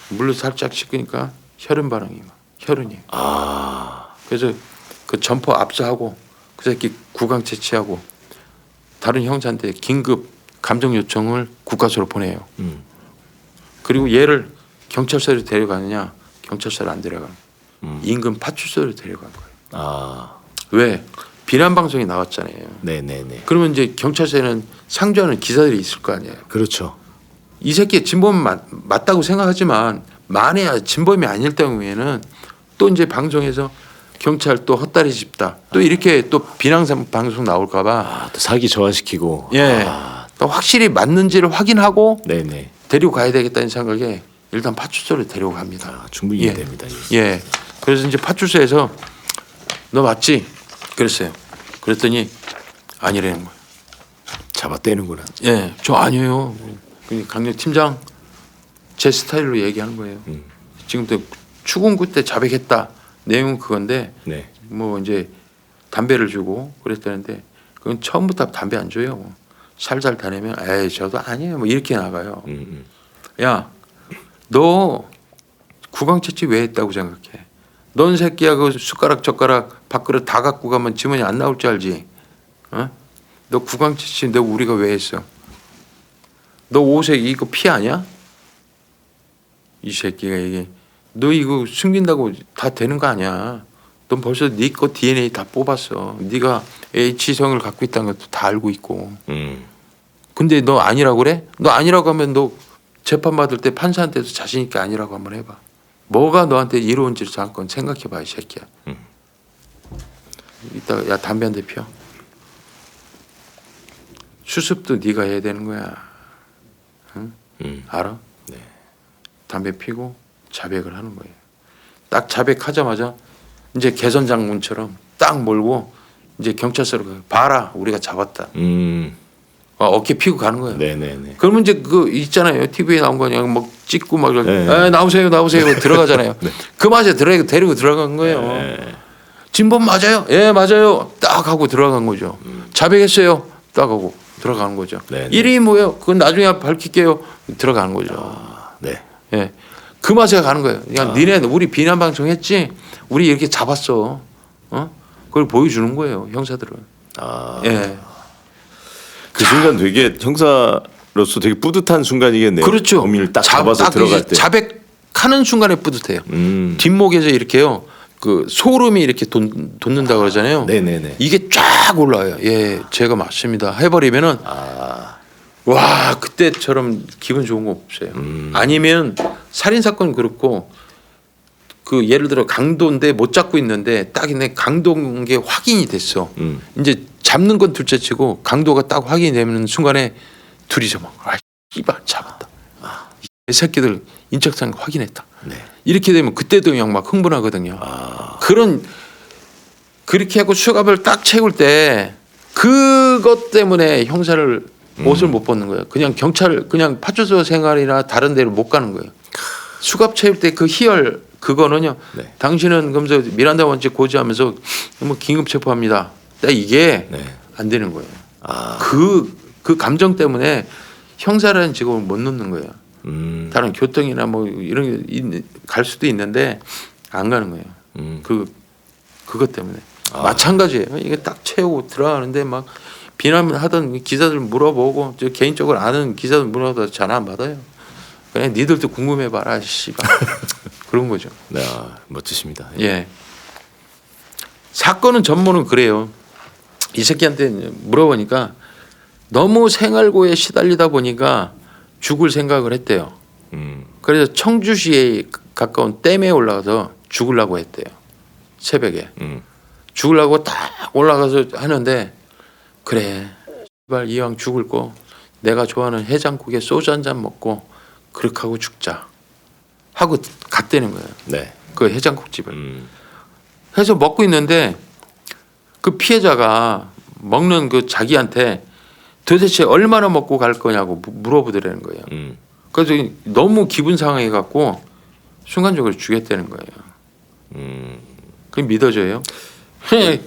물로 살짝 씻으니까 혈흔 반응이 막 혈흔이. 그래서 그 점퍼 압수하고 그 새끼 구강 채취하고 다른 형사한테 긴급 감정 요청을 국가서로 보내요. 그리고 얘를 경찰서로 데려가느냐? 경찰서로 안 데려가는 거예요. 인근 파출소로 데려간 거예요. 왜? 비난 방송이 나왔잖아요. 네네네. 그러면 이제 경찰서에는 상주하는 기사들이 있을 거 아니에요. 그렇죠. 이 새끼 진범은 맞다고 생각하지만 만에 진범이 아닐 경우에는 또 이제 방송에서 경찰 또 헛다리 짚다. 또 이렇게 또 비난 방송 나올까봐 아, 또 사기 저하시키고. 예, 또 확실히 맞는지를 확인하고 네네. 데리고 가야 되겠다는 생각에 일단 파출소를 데리고 갑니다. 아, 충분히 예. 이해됩니다. 예. 예. 그래서 이제 파출소에서 너 맞지? 그랬어요. 그랬더니 아니라는 거예요. 잡아떼는구나. 예, 저 아니에요. 강력 팀장 제 스타일로 얘기하는 거예요. 지금 또 추궁구 때 자백했다. 내용은 그건데 네. 뭐 이제 담배를 주고 그랬다는데 그건 처음부터 담배 안 줘요. 살살 다니면 에이 저도 아니에요. 뭐 이렇게 나가요. 야, 너 구강채취 왜 했다고 생각해? 넌 새끼야 그 숟가락 젓가락 밥그릇 다 갖고 가면 지문이 안 나올 줄 알지? 어? 너 구강채취 너 우리가 왜 했어? 너 옷에 이거 피 아니야? 이 새끼가 이게 너 이거 숨긴다고 다 되는 거 아니야? 넌 벌써 네 거 DNA 다 뽑았어. 네가 H성을 갖고 있다는 것도 다 알고 있고. 근데 너 아니라고 그래? 너 아니라고 하면 너 재판 받을 때 판사한테도 자신 있게 아니라고 한번 해봐. 뭐가 너한테 이로운지를 잠깐 생각해봐 이 새끼야. 이따 야 담배 한 대 피워. 수습도 네가 해야 되는 거야. 응? 알아? 네. 담배 피고 자백을 하는 거예요. 딱 자백하자마자 이제 개선 장군처럼 딱 몰고 이제 경찰서로 가요. 봐라 우리가 잡았다. 어깨 피고 가는 거예요. 네네네. 그러면 이제 그 있잖아요. TV에 나온 거 그냥 막 찍고 막 네. 에, 나오세요 들어가잖아요. 네. 그 맛에 데리고 들어간 거예요. 네. 진범 맞아요? 예 맞아요. 딱 하고 들어간 거죠. 자백했어요. 딱 하고 들어가는 거죠. 네, 네. 이름이 뭐예요? 그건 나중에 밝힐게요. 들어가는 거죠. 네. 예. 그 맛에 가는 거예요. 그냥 니네 우리 비난 방송 했지? 우리 이렇게 잡았어. 어? 그걸 보여주는 거예요. 형사들은. 아. 예. 그 순간 되게 형사로서 되게 뿌듯한 순간이겠네요. 그렇죠. 범인을 딱 잡아서 딱 들어갈 이제 때. 자백하는 순간에 뿌듯해요. 뒷목에서 이렇게요. 그 소름이 이렇게 돋는다 그러잖아요. 네네네. 이게 쫙 올라와요. 예, 제가 맞습니다. 해버리면은 와 그때처럼 기분 좋은 거 없어요. 아니면 살인 사건 그렇고 그 예를 들어 강도인데 못 잡고 있는데 딱 있네 강도인 게 확인이 됐어. 이제 잡는 건 둘째치고 강도가 딱 확인이 되는 순간에 둘이서 막 이발 잡았다. 이 새끼들 인적사항 확인했다. 네. 이렇게 되면 그때도 그냥 막 흥분하거든요. 그런 그렇게 하고 수갑을 딱 채울 때 그것 때문에 형사를 옷을 못 벗는 거예요. 그냥 경찰 그냥 파출소 생활이나 다른 데를 못 가는 거예요. 수갑 채울 때 그 희열 그거는요. 네. 당신은 그러면서 미란다 원칙 고지하면서 뭐 긴급 체포합니다. 이게 네. 안 되는 거예요. 그 감정 때문에 형사라는 직업을 못 넣는 거예요. 다른 교통이나 뭐 이런 게 갈 수도 있는데 안 가는 거예요. 그것 때문에 마찬가지예요. 이게 딱 채우고 들어가는데 막 비난하던 기자들 물어보고 저 개인적으로 아는 기자들 물어봐도 전화 안 받아요. 그냥 니들도 궁금해봐라 씨발 그런 거죠. 네, 멋지십니다. 예. 사건은 전문은 그래요. 이 새끼한테 물어보니까 너무 생활고에 시달리다 보니까 죽을 생각을 했대요. 그래서 청주시에 가까운 댐에 올라가서 죽으려고 했대요. 새벽에. 죽으려고 딱 올라가서 하는데 그래. 씨발 이왕 죽을 거 내가 좋아하는 해장국에 소주 한 잔 먹고 그렇게 하고 죽자. 하고 갔다는 거예요. 네. 그 해장국 집을. 해서 먹고 있는데 그 피해자가 먹는 그 자기한테 도대체 얼마나 먹고 갈 거냐고 물어보더라는 거예요. 그래서 너무 기분 상해 갖고 순간적으로 죽였다는 거예요. 그게 믿어져요?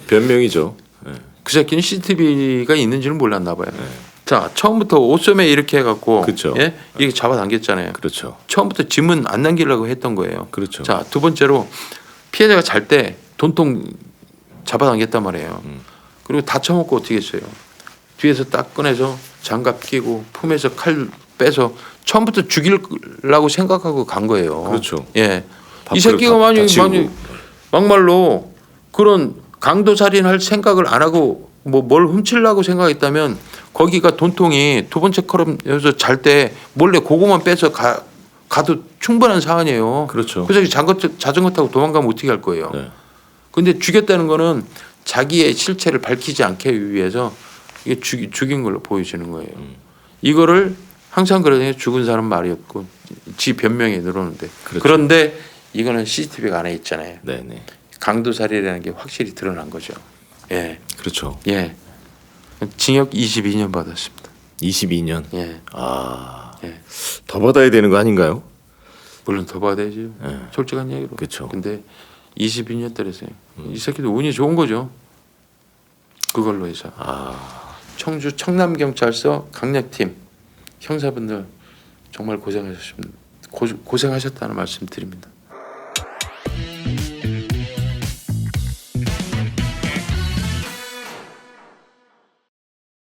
변명이죠. 네. 그 새끼는 CCTV가 있는지는 몰랐나 봐요. 자 처음부터 옷소매 이렇게 해갖고 그렇죠. 예? 이렇게 잡아당겼잖아요. 그렇죠. 처음부터 짐은 안 남기려고 했던 거예요. 그렇죠. 자 두 번째로 피해자가 잘 때 돈통 잡아당겼단 말이에요. 그리고 다 처먹고 어떻게 했어요? 뒤에서 딱 꺼내서 장갑 끼고 품에서 칼 빼서 처음부터 죽이려고 생각하고 간 거예요. 그렇죠. 예, 이 밥그릇 새끼가 다 만약 치우고. 막말로 그런 강도 살인할 생각을 안 하고 뭐 뭘 훔치려고 생각했다면 거기가 돈통이 두 번째 컬럼에서 잘 때 몰래 그거만 빼서 가도 충분한 사안이에요. 그렇죠. 그래서 자전거 타고 도망가면 어떻게 할 거예요? 네. 근데 죽였다는 거는 자기의 실체를 밝히지 않기 위해서 이게 죽인 걸로 보여지는 거예요. 이거를 항상 그러네요. 죽은 사람 말이 없고 지 변명에 늘어오는데 그렇죠. 그런데 이거는 CCTV가 안에 있잖아요. 네네. 강도살이라는 게 확실히 드러난 거죠. 예, 그렇죠. 예. 징역 22년 받았습니다. 22년. 예, 아, 예. 더 받아야 되는 거 아닌가요? 물론 더 받아야죠. 예. 솔직한 얘기로. 그쵸. 근데 22년 때렸어요. 이 새끼도 운이 좋은 거죠. 그걸로 해서. 청주 청남경찰서 강력팀 형사분들 정말 고생하셨습니다. 고생하셨다는 말씀 드립니다.